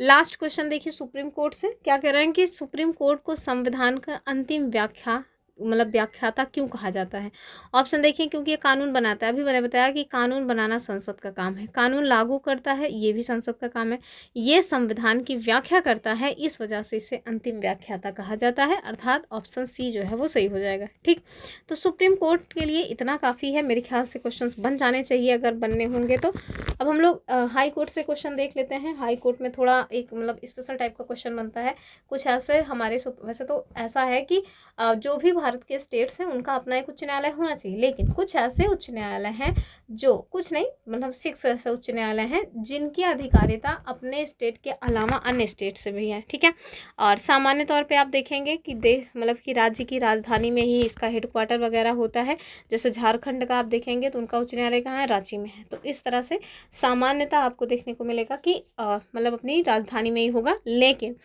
लास्ट क्वेश्चन देखिए सुप्रीम कोर्ट से क्या कह रहे हैं कि सुप्रीम कोर्ट को संविधान का अंतिम व्याख्याता क्यों कहा जाता है। ऑप्शन देखिए, क्योंकि ये कानून बनाता है। अभी मैंने बताया कि कानून बनाना संसद का काम है, कानून लागू करता है ये भी संसद का काम है, ये संविधान की व्याख्या करता है, इस वजह से इसे अंतिम व्याख्याता कहा जाता है, अर्थात ऑप्शन सी जो है वो सही हो जाएगा। ठीक, तो सुप्रीम कोर्ट के लिए इतना काफ़ी है, मेरे ख्याल से क्वेश्चंस बन जाने चाहिए अगर बनने होंगे तो। अब हम लोग हाई कोर्ट से क्वेश्चन देख लेते हैं। हाई कोर्ट में थोड़ा एक मतलब स्पेशल टाइप का क्वेश्चन बनता है कुछ ऐसे हमारे वैसे तो ऐसा है कि जो भी भारत के स्टेट्स हैं उनका अपना एक उच्च न्यायालय होना चाहिए, लेकिन कुछ ऐसे उच्च न्यायालय हैं जो कुछ नहीं मतलब 6 ऐसे उच्च न्यायालय हैं जिनकी अधिकारिता अपने स्टेट के अलावा अन्य स्टेट से भी है। ठीक है, और सामान्य तौर पे आप देखेंगे कि मतलब कि राज्य की राजधानी में ही इसका हेडक्वार्टर वगैरह होता है। जैसे झारखंड का आप देखेंगे तो उनका उच्च न्यायालय कहाँ है, रांची में है। तो इस तरह से सामान्यता आपको देखने को मिलेगा कि मतलब अपनी राजधानी में ही होगा। लेकिन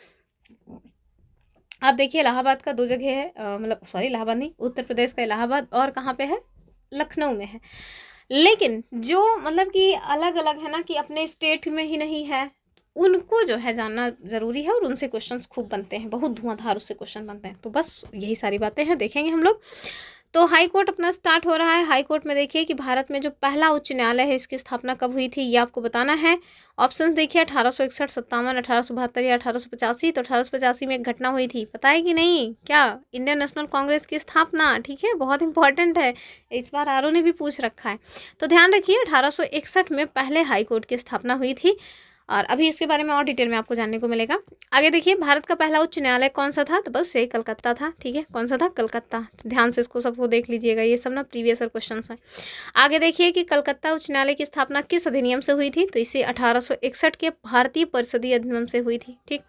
आप देखिए इलाहाबाद का 2 जगह है, मतलब सॉरी इलाहाबाद नहीं, उत्तर प्रदेश का इलाहाबाद, और कहाँ पे है, लखनऊ में है। लेकिन जो मतलब कि अलग अलग है ना कि अपने स्टेट में ही नहीं है, उनको जो है जानना ज़रूरी है और उनसे क्वेश्चंस खूब बनते हैं, बहुत धुआंधार उससे क्वेश्चन बनते हैं। तो बस यही सारी बातें हैं, देखेंगे हम लोग। तो हाई कोर्ट अपना स्टार्ट हो रहा है। हाई कोर्ट में देखिए कि भारत में जो पहला उच्च न्यायालय है इसकी स्थापना कब हुई थी, ये आपको बताना है। ऑप्शंस देखिए 1861, 57, 1872 या 1885। तो 1885 में एक घटना हुई थी, पता है कि नहीं, क्या, इंडियन नेशनल कांग्रेस की स्थापना। ठीक है, बहुत इंपॉर्टेंट है, इस बार आरओ ने भी पूछ रखा है। तो ध्यान रखिए 1861 में पहले हाई कोर्ट की स्थापना हुई थी, और अभी इसके बारे में और डिटेल में आपको जानने को मिलेगा। आगे देखिए, भारत का पहला उच्च न्यायालय कौन सा था, तो बस ये कलकत्ता था। ठीक है, कौन सा था, कलकत्ता। ध्यान से इसको सबको देख लीजिएगा, ये सब ना प्रीवियस क्वेश्चन हैं। आगे देखिए कि कलकत्ता उच्च न्यायालय की स्थापना किस अधिनियम से हुई थी, तो इसे 1861 के भारतीय परिषदीय अधिनियम से हुई थी। ठीक,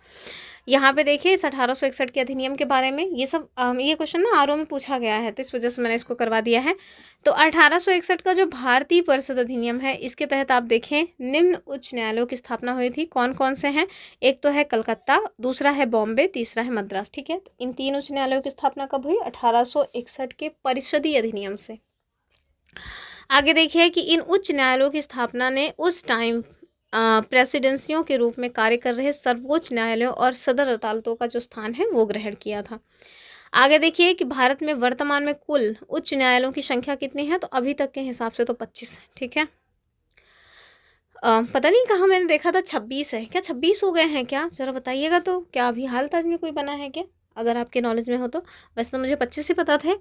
यहाँ पे देखिए इस 1861 के अधिनियम के बारे में ये सब ये क्वेश्चन ना आरओ में पूछा गया है, तो इस वजह से मैंने इसको करवा दिया है। तो 1861 का जो भारतीय परिषद अधिनियम है इसके तहत आप देखें निम्न उच्च न्यायालयों की स्थापना हुई थी। कौन कौन से हैं, एक तो है कलकत्ता, दूसरा है बॉम्बे, तीसरा है मद्रास। ठीक है, तो इन 3 उच्च न्यायालयों की स्थापना कब हुई, 1861 के परिषदीय अधिनियम से। आगे देखिए कि इन उच्च न्यायालयों की स्थापना ने उस टाइम प्रेसिडेंसियों के रूप में कार्य कर रहे सर्वोच्च न्यायालयों और सदर अदालतों का जो स्थान है वो ग्रहण किया था। आगे देखिए कि भारत में वर्तमान में कुल उच्च न्यायालयों की संख्या कितनी है, तो अभी तक के हिसाब से तो 25 है। ठीक है, पता नहीं कहाँ मैंने देखा था 26 है, क्या 26 हो गए हैं क्या, जरा बताइएगा। तो क्या अभी हाल तक में कोई बना है क्या, अगर आपके नॉलेज में हो तो। वैसे तो मुझे 25 ही पता थे।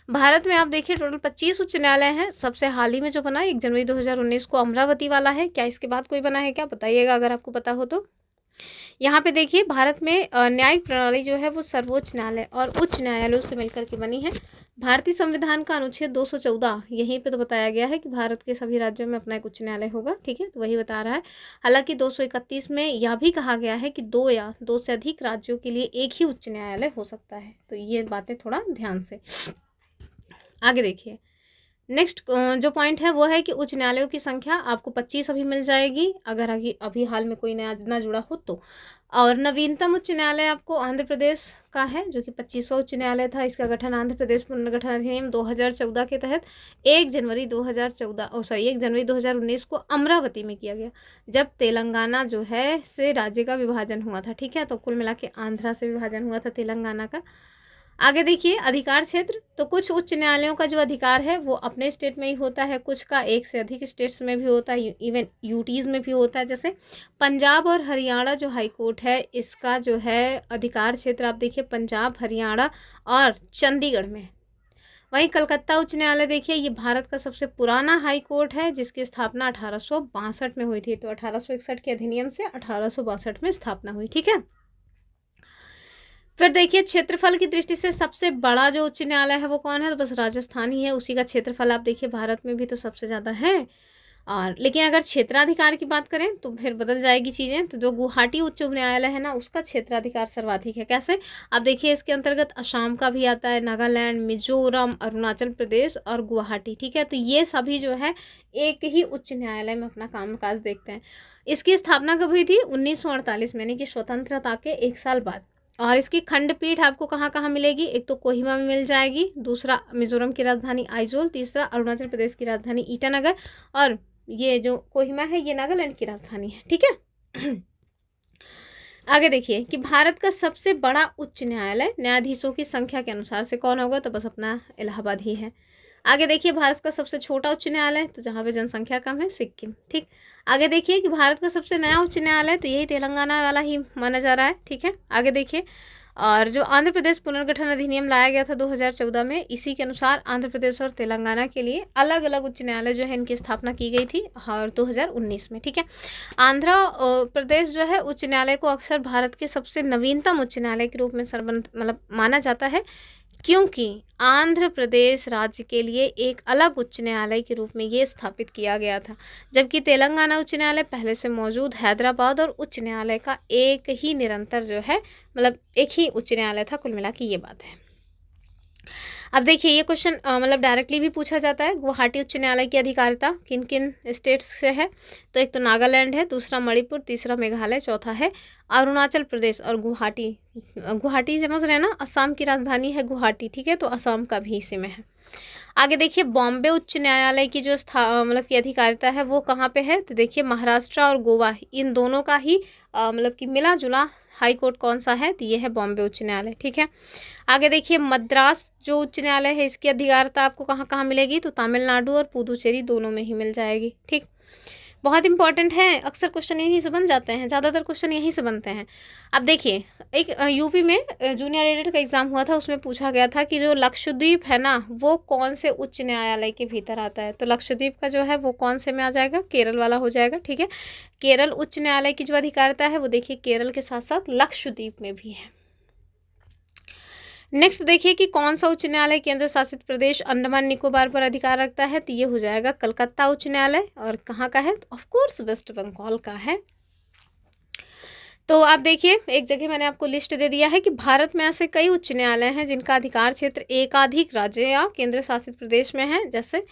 भारत में आप देखिए टोटल 25 उच्च न्यायालय हैं। सबसे हाल ही में जो बना 1 जनवरी 2019 को अमरावती वाला है, क्या इसके बाद कोई बना है क्या, बताइएगा अगर आपको पता हो तो। यहाँ पे देखिए भारत में न्यायिक प्रणाली जो है वो सर्वोच्च न्यायालय और उच्च न्यायालयों से मिलकर के बनी है। भारतीय संविधान का अनुच्छेद 214 यहीं पे तो बताया गया है कि भारत के सभी राज्यों में अपना एक उच्च न्यायालय होगा। ठीक है, तो वही बता रहा है। हालांकि 231 में यह भी कहा गया है कि 2 या 2 से अधिक राज्यों के लिए एक ही उच्च न्यायालय हो सकता है। तो ये बातें थोड़ा ध्यान से आगे देखिए। नेक्स्ट जो पॉइंट है वो है कि उच्च न्यायालयों की संख्या आपको 25 अभी मिल जाएगी, अगर अभी हाल में कोई नया ना जुड़ा हो तो। और नवीनतम उच्च न्यायालय आपको आंध्र प्रदेश का है जो कि 25वां उच्च न्यायालय था। इसका गठन आंध्र प्रदेश पुनर्गठन अधिनियम 2014 के तहत 1 जनवरी 2019 को अमरावती में किया गया, जब तेलंगाना जो है से राज्य का विभाजन हुआ था। ठीक है, तो कुल मिला के आंध्रा से विभाजन हुआ था तेलंगाना का। आगे देखिए अधिकार क्षेत्र, तो कुछ उच्च न्यायालयों का जो अधिकार है वो अपने स्टेट में ही होता है, कुछ का एक से अधिक स्टेट्स में भी होता है, इवन यूटीज़ में भी होता है। जैसे पंजाब और हरियाणा जो हाई कोर्ट है इसका जो है अधिकार क्षेत्र आप देखिए पंजाब, हरियाणा और चंडीगढ़ में। वहीं कलकत्ता उच्च न्यायालय देखिए ये भारत का सबसे पुराना हाई कोर्ट है जिसकी स्थापना 1862 में हुई थी। तो 1861 के अधिनियम से 1862 में स्थापना हुई। ठीक है, फिर देखिए क्षेत्रफल की दृष्टि से सबसे बड़ा जो उच्च न्यायालय है वो कौन है, तो बस राजस्थान ही है, उसी का क्षेत्रफल आप देखिए भारत में भी तो सबसे ज़्यादा है। और लेकिन अगर क्षेत्राधिकार की बात करें तो फिर बदल जाएगी चीज़ें। तो जो गुवाहाटी उच्च न्यायालय है ना, उसका क्षेत्राधिकार सर्वाधिक है। कैसे? अब देखिए, इसके अंतर्गत असम का भी आता है, नागालैंड, मिजोरम, अरुणाचल प्रदेश और गुवाहाटी। ठीक है, तो ये सभी जो है एक ही उच्च न्यायालय में अपना कामकाज देखते हैं। इसकी स्थापना कब हुई थी? 1948 में, यानी कि स्वतंत्रता के 1 साल बाद। और इसकी खंडपीठ आपको कहाँ कहाँ मिलेगी? एक तो कोहिमा में मिल जाएगी, दूसरा मिजोरम की राजधानी आइजोल, तीसरा अरुणाचल प्रदेश की राजधानी ईटानगर, और ये जो कोहिमा है ये नागालैंड की राजधानी है। ठीक है। आगे देखिए कि भारत का सबसे बड़ा उच्च न्यायालय न्यायाधीशों की संख्या के अनुसार से कौन होगा? तो बस अपना इलाहाबाद ही है। आगे देखिए, भारत का सबसे छोटा उच्च न्यायालय, तो जहाँ पे जनसंख्या कम है, सिक्किम। ठीक। आगे देखिए कि भारत का सबसे नया उच्च न्यायालय, तो यही तेलंगाना वाला ही माना जा रहा है। ठीक है। आगे देखिए, और जो आंध्र प्रदेश पुनर्गठन अधिनियम लाया गया था 2014 में, इसी के अनुसार आंध्र प्रदेश और तेलंगाना के लिए अलग अलग उच्च न्यायालय जो है इनकी स्थापना की गई थी, और 2019 में। ठीक है। आंध्र प्रदेश जो है उच्च न्यायालय को अक्सर भारत के सबसे नवीनतम उच्च न्यायालय के रूप में मतलब माना जाता है, क्योंकि आंध्र प्रदेश राज्य के लिए एक अलग उच्च न्यायालय के रूप में ये स्थापित किया गया था, जबकि तेलंगाना उच्च न्यायालय पहले से मौजूद हैदराबाद और उच्च न्यायालय का एक ही निरंतर जो है मतलब एक ही उच्च न्यायालय था। कुल मिला के ये बात है। अब देखिए, ये क्वेश्चन मतलब डायरेक्टली भी पूछा जाता है। गुवाहाटी उच्च न्यायालय की अधिकारिता किन किन स्टेट्स से है? तो एक तो नागालैंड है, दूसरा मणिपुर, तीसरा मेघालय, चौथा है अरुणाचल प्रदेश और गुवाहाटी। गुवाहाटी समझ रहे हैं ना, असम की राजधानी है गुवाहाटी। ठीक है, तो असम का भी इसी में है। आगे देखिए, बॉम्बे उच्च न्यायालय की जो मतलब की अधिकारिता है वो कहाँ पे है? तो देखिए, महाराष्ट्र और गोवा इन दोनों का ही मतलब कि मिला जुला हाई कोर्ट कौन सा है? तो ये है बॉम्बे उच्च न्यायालय। ठीक है। आगे देखिए, मद्रास जो उच्च न्यायालय है इसकी अधिकारिता आपको कहाँ कहाँ मिलेगी? तो तमिलनाडु और पुदुचेरी दोनों में ही मिल जाएगी। ठीक। बहुत इंपॉर्टेंट है, अक्सर क्वेश्चन यहीं से बन जाते हैं, ज़्यादातर क्वेश्चन यहीं से बनते हैं। अब देखिए, एक यूपी में जूनियर एडिटर का एग्जाम हुआ था, उसमें पूछा गया था कि जो लक्षद्वीप है ना, वो कौन से उच्च न्यायालय के भीतर आता है? तो लक्षद्वीप का जो है वो कौन से में आ जाएगा? केरल वाला हो जाएगा। ठीक है। केरल उच्च न्यायालय की जो अधिकारिता है वो देखिए केरल के साथ साथ लक्षद्वीप में भी है। नेक्स्ट देखिए कि कौन सा उच्च न्यायालय केंद्र शासित प्रदेश अंडमान निकोबार पर अधिकार रखता है? तो ये हो जाएगा कलकत्ता उच्च न्यायालय। और कहाँ का है? तो ऑफ कोर्स वेस्ट बंगाल का है। तो आप देखिए, एक जगह मैंने आपको लिस्ट दे दिया है कि भारत में ऐसे कई उच्च न्यायालय हैं जिनका अधिकार क्षेत्र एकाधिक राज्य या केंद्र शासित प्रदेश में है। जैसे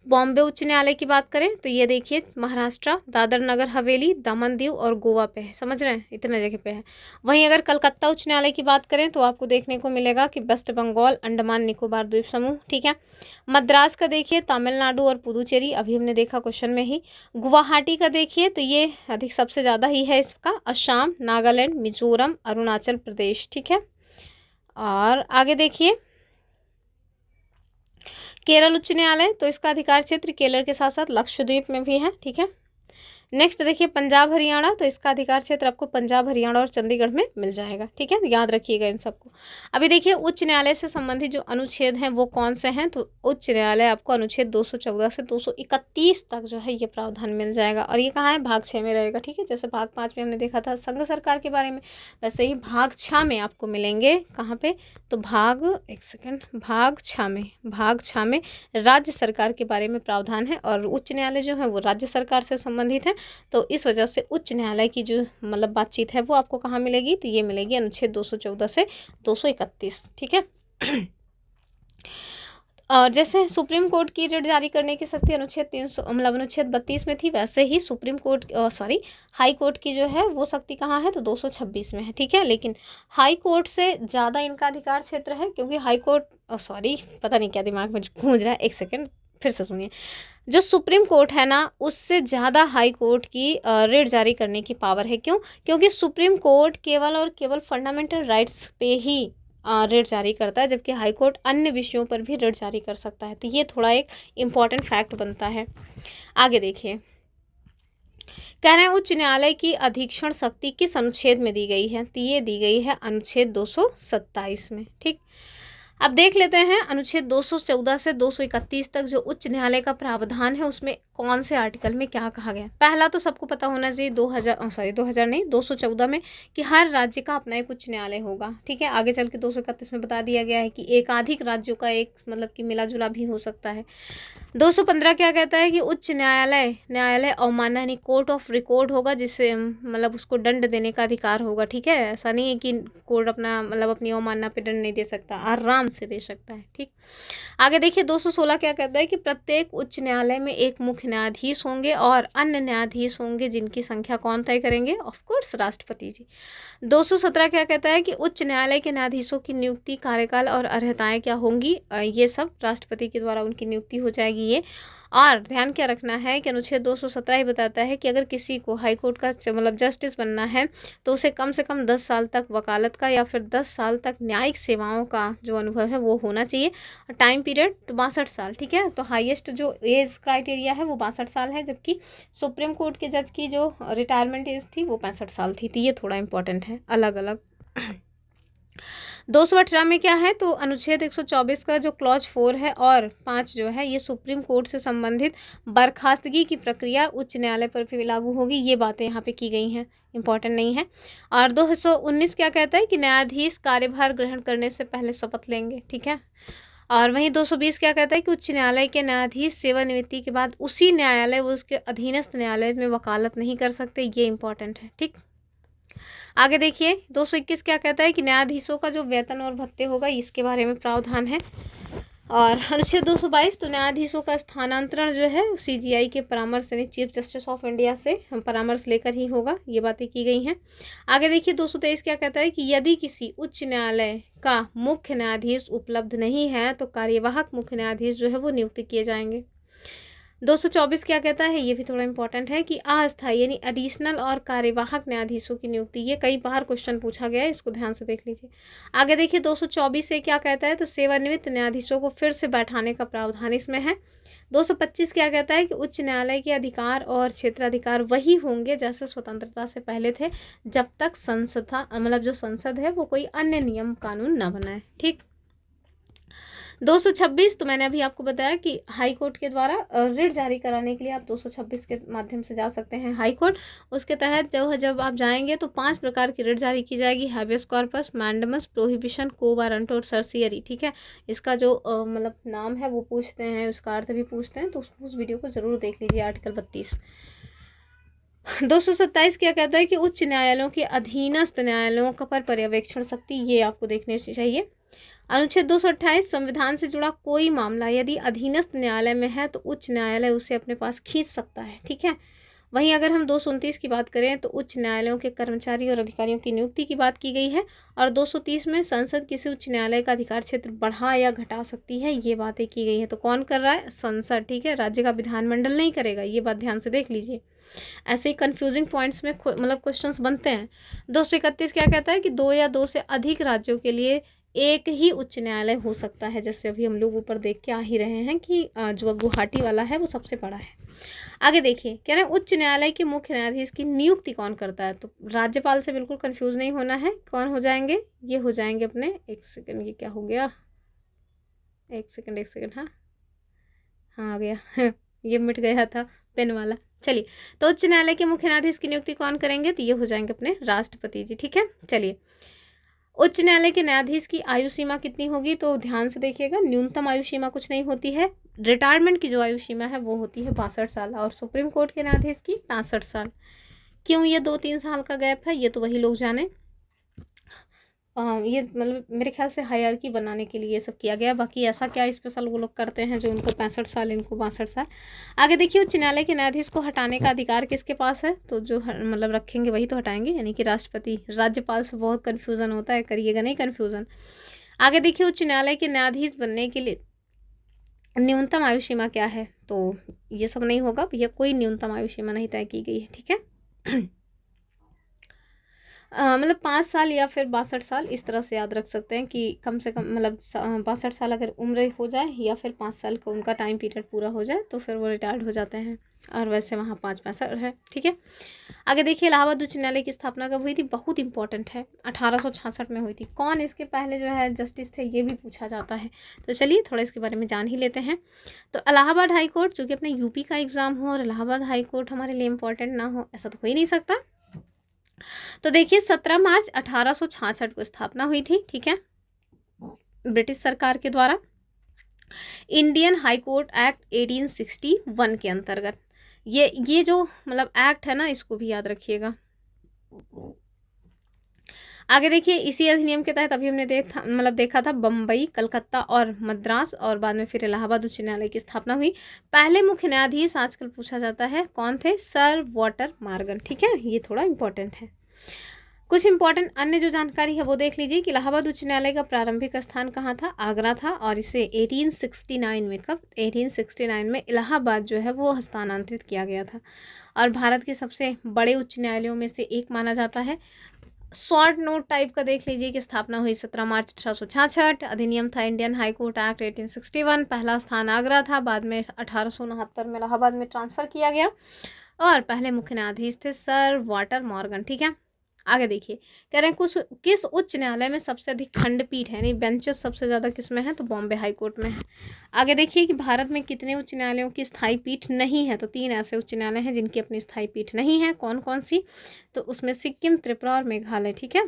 बॉम्बे उच्च न्यायालय की बात करें तो ये देखिए महाराष्ट्र, दादर नगर हवेली, दमन दीव और गोवा पे है। समझ रहे हैं, इतने जगह पे है। वहीं अगर कलकत्ता उच्च न्यायालय की बात करें तो आपको देखने को मिलेगा कि वेस्ट बंगाल, अंडमान निकोबार द्वीप समूह। ठीक है। मद्रास का देखिए तमिलनाडु और पुदुचेरी, अभी हमने देखा क्वेश्चन में ही। गुवाहाटी का देखिए तो ये अधिक सबसे ज़्यादा ही है इसका, असम, नागालैंड, मिजोरम, अरुणाचल प्रदेश। ठीक है। और आगे देखिए, केरल उच्च न्यायालय, तो इसका अधिकार क्षेत्र केरल के साथ साथ लक्षद्वीप में भी है। ठीक है। नेक्स्ट देखिए, पंजाब हरियाणा, तो इसका अधिकार क्षेत्र आपको पंजाब, हरियाणा और चंडीगढ़ में मिल जाएगा। ठीक है, याद रखिएगा इन सबको। अभी देखिए, उच्च न्यायालय से संबंधित जो अनुच्छेद हैं वो कौन से हैं? तो उच्च न्यायालय आपको अनुच्छेद 214 से 231 तक जो है ये प्रावधान मिल जाएगा। और ये कहाँ है? भाग 6 में रहेगा। ठीक है, जैसे भाग 5 में हमने देखा था संघ सरकार के बारे में, वैसे ही भाग 6 में आपको मिलेंगे। कहाँ पे? तो भाग 6 में, भाग 6 में राज्य सरकार के बारे में प्रावधान है। और उच्च न्यायालय जो है वो राज्य सरकार से संबंधित है, तो इस वजह से उच्च न्यायालय की जो मतलब बातचीत है वो आपको कहाँ मिलेगी? तो ये मिलेगी अनुच्छेद 214 से 231। ठीक है। और जैसे सुप्रीम कोर्ट की रिट जारी करने की शक्ति अनुच्छेद 300 मतलब अनुच्छेद 32 में थी, वैसे ही सुप्रीम कोर्ट हाई कोर्ट की जो है वो शक्ति कहाँ है? तो 226 में है। ठीक है। लेकिन हाई कोर्ट से ज़्यादा इनका अधिकार क्षेत्र है, क्योंकि हाई कोर्ट पता नहीं क्या दिमाग में गूंज रहा है, एक सेकेंड फिर से सुनिए। जो सुप्रीम कोर्ट है ना, उससे ज़्यादा हाई कोर्ट की रिट जारी करने की पावर है। क्यों? क्योंकि सुप्रीम कोर्ट केवल और केवल फंडामेंटल राइट्स पे ही रिट जारी करता है, जबकि हाई कोर्ट अन्य विषयों पर भी रिट जारी कर सकता है। तो ये थोड़ा एक इम्पॉर्टेंट फैक्ट बनता है। आगे देखिए, कह रहे हैं उच्च न्यायालय की अधीक्षण शक्ति किस अनुच्छेद में दी गई है? तो ये दी गई है अनुच्छेद 227 में। ठीक। अब देख लेते हैं अनुच्छेद 214 से 231 तक जो उच्च न्यायालय का प्रावधान है उसमें कौन से आर्टिकल में क्या कहा गया। पहला तो सबको पता होना चाहिए 2000 नहीं 214 में कि हर राज्य का अपना एक उच्च न्यायालय होगा। ठीक है। आगे चल के 231 में बता दिया गया है कि एकाधिक राज्यों का एक मतलब कि मिला जुला भी हो सकता है। 215 क्या कहता है कि उच्च न्यायालय न्यायालय अवमानना यानी कोर्ट ऑफ रिकॉर्ड होगा, जिससे मतलब उसको दंड देने का अधिकार होगा। ठीक है, ऐसा नहीं है कि कोर्ट अपना मतलब अपनी अवमानना पे दंड नहीं दे सकता, आराम से दे सकता है। ठीक, आगे देखिए 216 क्या कहता है कि प्रत्येक उच्च न्यायालय में एक मुख्य न्यायाधीश होंगे और अन्य न्यायाधीश होंगे, जिनकी संख्या कौन तय करेंगे? ऑफ कोर्स राष्ट्रपति जी। 217 क्या कहता है कि उच्च न्यायालय के न्यायाधीशों की नियुक्ति, कार्यकाल और अर्हताएं क्या होंगी? ये सब राष्ट्रपति के द्वारा उनकी नियुक्ति हो जाएगी ये। और ध्यान क्या रखना है कि अनुच्छेद 217 ही बताता है कि अगर किसी को हाई कोर्ट का मतलब जस्टिस बनना है तो उसे कम से कम 10 साल तक वकालत का या फिर 10 साल तक न्यायिक सेवाओं का जो अनुभव है वो होना चाहिए। टाइम पीरियड तो 62 साल। ठीक है, तो हाईएस्ट जो एज क्राइटेरिया है वो 62 साल है, जबकि सुप्रीम कोर्ट के जज की जो रिटायरमेंट एज थी वो 65 साल थी। तो ये थोड़ा इंपॉर्टेंट है, अलग अलग। 218 में क्या है? तो अनुच्छेद 124 का जो क्लॉज 4 है और 5 जो है ये सुप्रीम कोर्ट से संबंधित बर्खास्तगी की प्रक्रिया उच्च न्यायालय पर भी लागू होगी। ये बातें यहाँ पे की गई हैं, इंपॉर्टेंट नहीं है। और 219 क्या कहता है कि न्यायाधीश कार्यभार ग्रहण करने से पहले शपथ लेंगे। ठीक है, और वहीं 220 क्या कहता है कि उच्च न्यायालय के न्यायाधीश सेवानिवृत्ति के बाद उसी न्यायालय व उसके अधीनस्थ न्यायालय में वकालत नहीं कर सकते। ये इंपॉर्टेंट है। ठीक, आगे देखिए 221 क्या कहता है कि न्यायाधीशों का जो वेतन और भत्ते होगा इसके बारे में प्रावधान है। और अनुच्छेद 222 तो न्यायाधीशों का स्थानांतरण जो है सीजीआई के परामर्श यानी चीफ जस्टिस ऑफ इंडिया से परामर्श लेकर ही होगा। ये बातें की गई हैं। आगे देखिए 223 क्या कहता है कि यदि किसी उच्च न्यायालय का मुख्य न्यायाधीश उपलब्ध नहीं है तो कार्यवाहक मुख्य न्यायाधीश जो है वो नियुक्त किए जाएंगे। 224 क्या कहता है? ये भी थोड़ा इंपॉर्टेंट है कि अस्थायी यानी एडिशनल और कार्यवाहक न्यायाधीशों की नियुक्ति, ये कई बार क्वेश्चन पूछा गया है, इसको ध्यान से देख लीजिए। आगे देखिए 224 से क्या कहता है? तो सेवानिवृत्त न्यायाधीशों को फिर से बैठाने का प्रावधान इसमें है। 225 क्या कहता है कि उच्च न्यायालय के अधिकार और क्षेत्राधिकार वही होंगे जैसे स्वतंत्रता से पहले थे, जब तक संसद मतलब जो संसद है वो कोई अन्य नियम कानून न बनाए। ठीक, 226 तो मैंने अभी आपको बताया कि हाई कोर्ट के द्वारा रिट जारी कराने के लिए आप 226 के माध्यम से जा सकते हैं हाई कोर्ट। उसके तहत जब आप जाएंगे तो 5 प्रकार की रिट जारी की जाएगी: हैबियस कॉर्पस, मैंडमस, प्रोहिबिशन, को वारंट और सर्सियरी। ठीक है, इसका जो मतलब नाम है वो पूछते हैं, उसका अर्थ भी पूछते हैं, तो उस वीडियो को ज़रूर देख लीजिए। आर्टिकल 32। 227 क्या कहता है कि उच्च न्यायालयों के अधीनस्थ न्यायालयों का पर पर्यवेक्षण शक्ति, ये आपको देखने चाहिए। अनुच्छेद 228 संविधान से जुड़ा कोई मामला यदि अधीनस्थ न्यायालय में है तो उच्च न्यायालय उसे अपने पास खींच सकता है। ठीक है, वहीं अगर हम 229 की बात करें तो उच्च न्यायालयों के कर्मचारी और अधिकारियों की नियुक्ति की बात की गई है। और 230 में संसद किसी उच्च न्यायालय का अधिकार क्षेत्र बढ़ा या घटा सकती है, ये बातें की गई हैं। तो कौन कर रहा है? संसद। ठीक है, राज्य का विधानमंडल नहीं करेगा, ये बात ध्यान से देख लीजिए। ऐसे ही कंफ्यूजिंग पॉइंट्स में मतलब क्वेश्चंस बनते हैं। 231 क्या कहता है कि 2 या 2 से अधिक राज्यों के लिए एक ही उच्च न्यायालय हो सकता है। जैसे अभी हम लोग ऊपर देख के आ ही रहे हैं कि जो गुवाहाटी वाला है वो सबसे बड़ा है। आगे देखिए कह रहे हैं उच्च न्यायालय के मुख्य न्यायाधीश की नियुक्ति कौन करता है? तो राज्यपाल से बिल्कुल कंफ्यूज नहीं होना है। कौन हो जाएंगे? ये हो जाएंगे अपने, एक सेकंड, ये क्या हो गया, एक सेकंड, हाँ हाँ आ गया ये मिट गया था पेन वाला। चलिए, तो उच्च न्यायालय के मुख्य न्यायाधीश की नियुक्ति कौन करेंगे? तो ये हो जाएंगे अपने राष्ट्रपति जी। ठीक है, चलिए, उच्च न्यायालय के न्यायाधीश की आयु सीमा कितनी होगी? तो ध्यान से देखिएगा, न्यूनतम आयु सीमा कुछ नहीं होती है। रिटायरमेंट की जो आयु सीमा है वो होती है 62 साल, और सुप्रीम कोर्ट के न्यायाधीश की 65 साल। क्यों ये 2-3 साल का गैप है, ये तो वही लोग जाने। ये मतलब मेरे ख्याल से हायरार्की बनाने के लिए ये सब किया गया। बाकी ऐसा क्या स्पेशल वो लोग करते हैं जो उनको 65 साल, इनको 62 साल। आगे देखिए, उच्च न्यायालय के न्यायाधीश को हटाने का अधिकार किसके पास है? तो जो मतलब रखेंगे वही तो हटाएंगे, यानी कि राष्ट्रपति। राज्यपाल से बहुत कन्फ्यूज़न होता है, करिएगा नहीं कन्फ्यूज़न। आगे देखिए, उच्च न्यायालय के न्यायाधीश बनने के लिए न्यूनतम आयु सीमा क्या है? तो ये सब नहीं होगा भैया, कोई न्यूनतम आयु सीमा नहीं तय की गई है। ठीक है मतलब 5 साल या फिर 62 साल, इस तरह से याद रख सकते हैं कि कम से कम मतलब 62 साल अगर उम्र हो जाए या फिर 5 साल का उनका टाइम पीरियड पूरा हो जाए तो फिर वो रिटायर्ड हो जाते हैं। और वैसे वहाँ 5-65 है। ठीक है, आगे देखिए, इलाहाबाद उच्च न्यायालय की स्थापना कब हुई थी? बहुत इंपॉर्टेंट है, 1866 में हुई थी। कौन इसके पहले जो है जस्टिस थे, ये भी पूछा जाता है। तो चलिए थोड़ा इसके बारे में जान ही लेते हैं। तो इलाहाबाद हाई कोर्ट, जो कि अपने यूपी का एग्जाम हो और इलाहाबाद हाई कोर्ट हमारे लिए इंपॉर्टेंट ना हो, ऐसा तो हो ही नहीं सकता। तो देखिए 17 मार्च 1866 को स्थापना हुई थी। ठीक है, ब्रिटिश सरकार के द्वारा। इंडियन हाई कोर्ट एक्ट 1861 के अंतर्गत। ये जो मतलब एक्ट है ना, इसको भी याद रखिएगा। आगे देखिए, इसी अधिनियम के तहत अभी हमने देखा था बम्बई, कलकत्ता और मद्रास और बाद में फिर इलाहाबाद उच्च न्यायालय की स्थापना हुई। पहले मुख्य न्यायाधीश आजकल पूछा जाता है कौन थे? Sir water Morgan. ठीक है, ये थोड़ा इंपॉर्टेंट है। कुछ इंपॉर्टेंट अन्य जो जानकारी है वो देख लीजिए कि इलाहाबाद उच्च न्यायालय का प्रारंभिक स्थान कहाँ था? आगरा था, और इसे 1869 में, कब? 1869 में इलाहाबाद जो है वो हस्तांतरित किया गया था, और भारत के सबसे बड़े उच्च न्यायालयों में से एक माना जाता है। शॉर्ट नोट टाइप का देख लीजिए कि स्थापना हुई 17 मार्च 1866। अधिनियम था इंडियन हाई कोर्ट एक्ट 1861। पहला स्थान आगरा था, बाद में 1869 में इलाहाबाद में ट्रांसफर किया गया, और पहले मुख्य न्यायाधीश थे सर वाटर मॉर्गन। ठीक है, आगे देखिए, कह रहे हैं किस उच्च न्यायालय में सबसे अधिक खंडपीठ है, यानी बेंचेस सबसे ज़्यादा किस में है? तो बॉम्बे हाई कोर्ट में है। आगे देखिए कि भारत में कितने उच्च न्यायालयों की स्थायी पीठ नहीं है? तो 3 ऐसे उच्च न्यायालय हैं जिनकी अपनी स्थायी पीठ नहीं है। कौन कौन सी? तो उसमें सिक्किम, त्रिपुरा और मेघालय। ठीक है,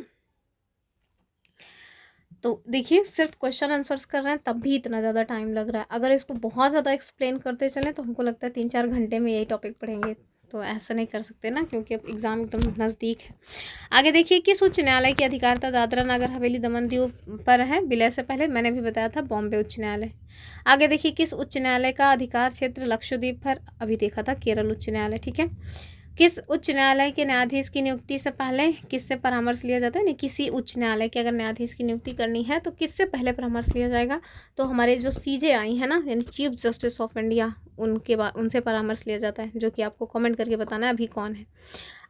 तो देखिए सिर्फ क्वेश्चन आंसर्स कर रहे हैं तब भी इतना ज़्यादा टाइम लग रहा है। अगर इसको बहुत ज़्यादा एक्सप्लेन करते चलें तो हमको लगता है 3-4 घंटे में यही टॉपिक पढ़ेंगे, तो ऐसा नहीं कर सकते ना, क्योंकि अब एग्ज़ाम एकदम नज़दीक है। आगे देखिए, किस उच्च न्यायालय की अधिकारिता दादरा नगर हवेली दमन दीव पर है? विलय से पहले मैंने भी बताया था बॉम्बे उच्च न्यायालय। आगे देखिए, किस उच्च न्यायालय का अधिकार क्षेत्र लक्षद्वीप पर? अभी देखा था केरल उच्च न्यायालय। ठीक है, किस उच्च न्यायालय के न्यायाधीश की नियुक्ति से पहले किससे परामर्श लिया जाता है? नहीं, किसी उच्च न्यायालय के अगर न्यायाधीश की नियुक्ति करनी है तो किससे पहले परामर्श लिया जाएगा? तो हमारे जो CJI है ना, यानी चीफ जस्टिस ऑफ इंडिया, उनसे परामर्श लिया जाता है, जो कि आपको कमेंट करके बताना है अभी कौन है।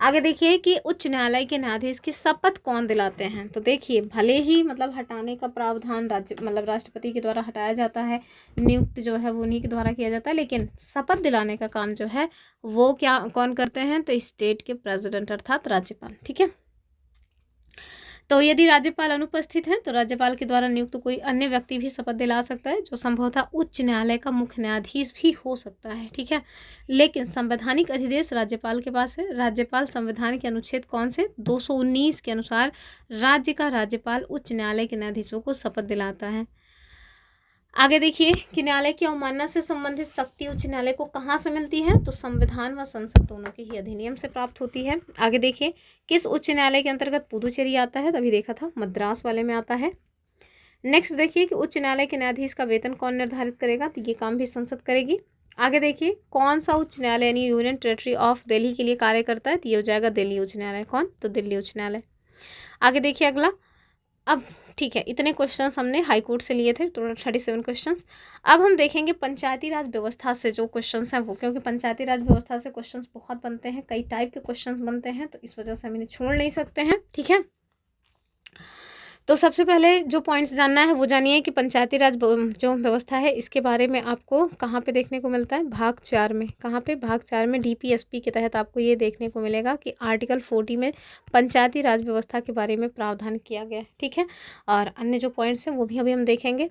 आगे देखिए कि उच्च न्यायालय के न्यायाधीश की शपथ कौन दिलाते हैं? तो देखिए, भले ही मतलब हटाने का प्रावधान राष्ट्रपति के द्वारा हटाया जाता है, नियुक्त जो है वो उन्हीं के द्वारा किया जाता है, लेकिन शपथ दिलाने का काम जो है वो कौन करते हैं? तो स्टेट के प्रेसिडेंट अर्थात राज्यपाल। ठीक है, तो यदि राज्यपाल अनुपस्थित है तो राज्यपाल के द्वारा नियुक्त कोई अन्य व्यक्ति भी शपथ दिला सकता है, जो संभवतः उच्च न्यायालय का मुख्य न्यायाधीश भी हो सकता है। ठीक है, लेकिन संवैधानिक अधिदेश राज्यपाल के पास है। राज्यपाल संविधान के अनुच्छेद कौन से? 219 के अनुसार राज्य का राज्यपाल उच्च न्यायालय के न्यायाधीशों को शपथ दिलाता है। आगे देखिए कि न्यायालय की अवमानना से संबंधित शक्ति उच्च न्यायालय को कहाँ से मिलती है? तो संविधान व संसद दोनों के ही अधिनियम से प्राप्त होती है। आगे देखिए, किस उच्च न्यायालय के अंतर्गत पुदुचेरी आता है? तभी देखा था मद्रास वाले में आता है। नेक्स्ट देखिए कि उच्च न्यायालय के न्यायाधीश का वेतन कौन निर्धारित करेगा? तो ये काम भी संसद करेगी। आगे देखिए, कौन सा उच्च न्यायालय यानी यूनियन टेरिटरी ऑफ दिल्ली के लिए कार्य करता है? तो ये हो जाएगा दिल्ली उच्च न्यायालय। कौन? तो दिल्ली उच्च न्यायालय। आगे देखिए अगला। अब ठीक है, इतने क्वेश्चंस हमने हाई कोर्ट से लिए थे, टोटल 37 क्वेश्चंस। अब हम देखेंगे पंचायती राज व्यवस्था से जो क्वेश्चंस हैं वो, क्योंकि पंचायती राज व्यवस्था से क्वेश्चंस बहुत बनते हैं, कई टाइप के क्वेश्चंस बनते हैं, तो इस वजह से हम इन्हें छोड़ नहीं सकते हैं। ठीक है, तो सबसे पहले जो पॉइंट्स जानना है वो जानिए कि पंचायती राज जो व्यवस्था है इसके बारे में आपको कहाँ पे देखने को मिलता है? भाग 4 में। कहाँ पे? भाग 4 में DPSP के तहत आपको ये देखने को मिलेगा कि आर्टिकल 40 में पंचायती राज व्यवस्था के बारे में प्रावधान किया गया है। ठीक है, और अन्य जो पॉइंट्स हैं वो भी अभी हम देखेंगे,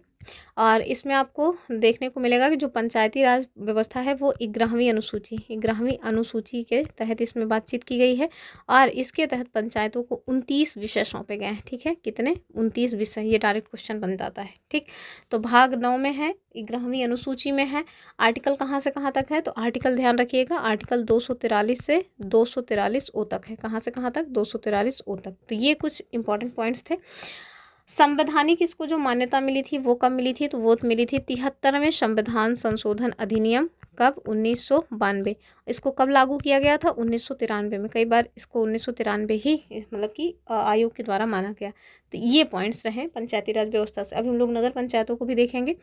और इसमें आपको देखने को मिलेगा कि जो पंचायती राज व्यवस्था है वो 11वीं अनुसूची के तहत इसमें बातचीत की गई है, और इसके तहत पंचायतों को 29 विषय सौंपे गए हैं। ठीक है, कितने? 29 विषय, ये डायरेक्ट क्वेश्चन बन जाता है। ठीक, तो भाग 9 में है, 11वीं अनुसूची में है। आर्टिकल कहाँ से कहाँ तक है? तो आर्टिकल ध्यान रखिएगा, आर्टिकल 243 से 243 ओ तक है। कहाँ से कहाँ तक? 243 ओ तक। तो ये कुछ इंपॉर्टेंट पॉइंट्स थे। संवैधानिक इसको जो मान्यता मिली थी वो कब मिली थी? तो वो मिली थी 73वें संविधान संशोधन अधिनियम। कब? 1992। इसको कब लागू किया गया था? 1993 में। कई बार इसको 1993 ही मतलब कि आयोग के द्वारा माना गया। तो ये पॉइंट्स रहे पंचायती राज व्यवस्था से। अब हम लोग नगर पंचायतों को भी देखेंगे।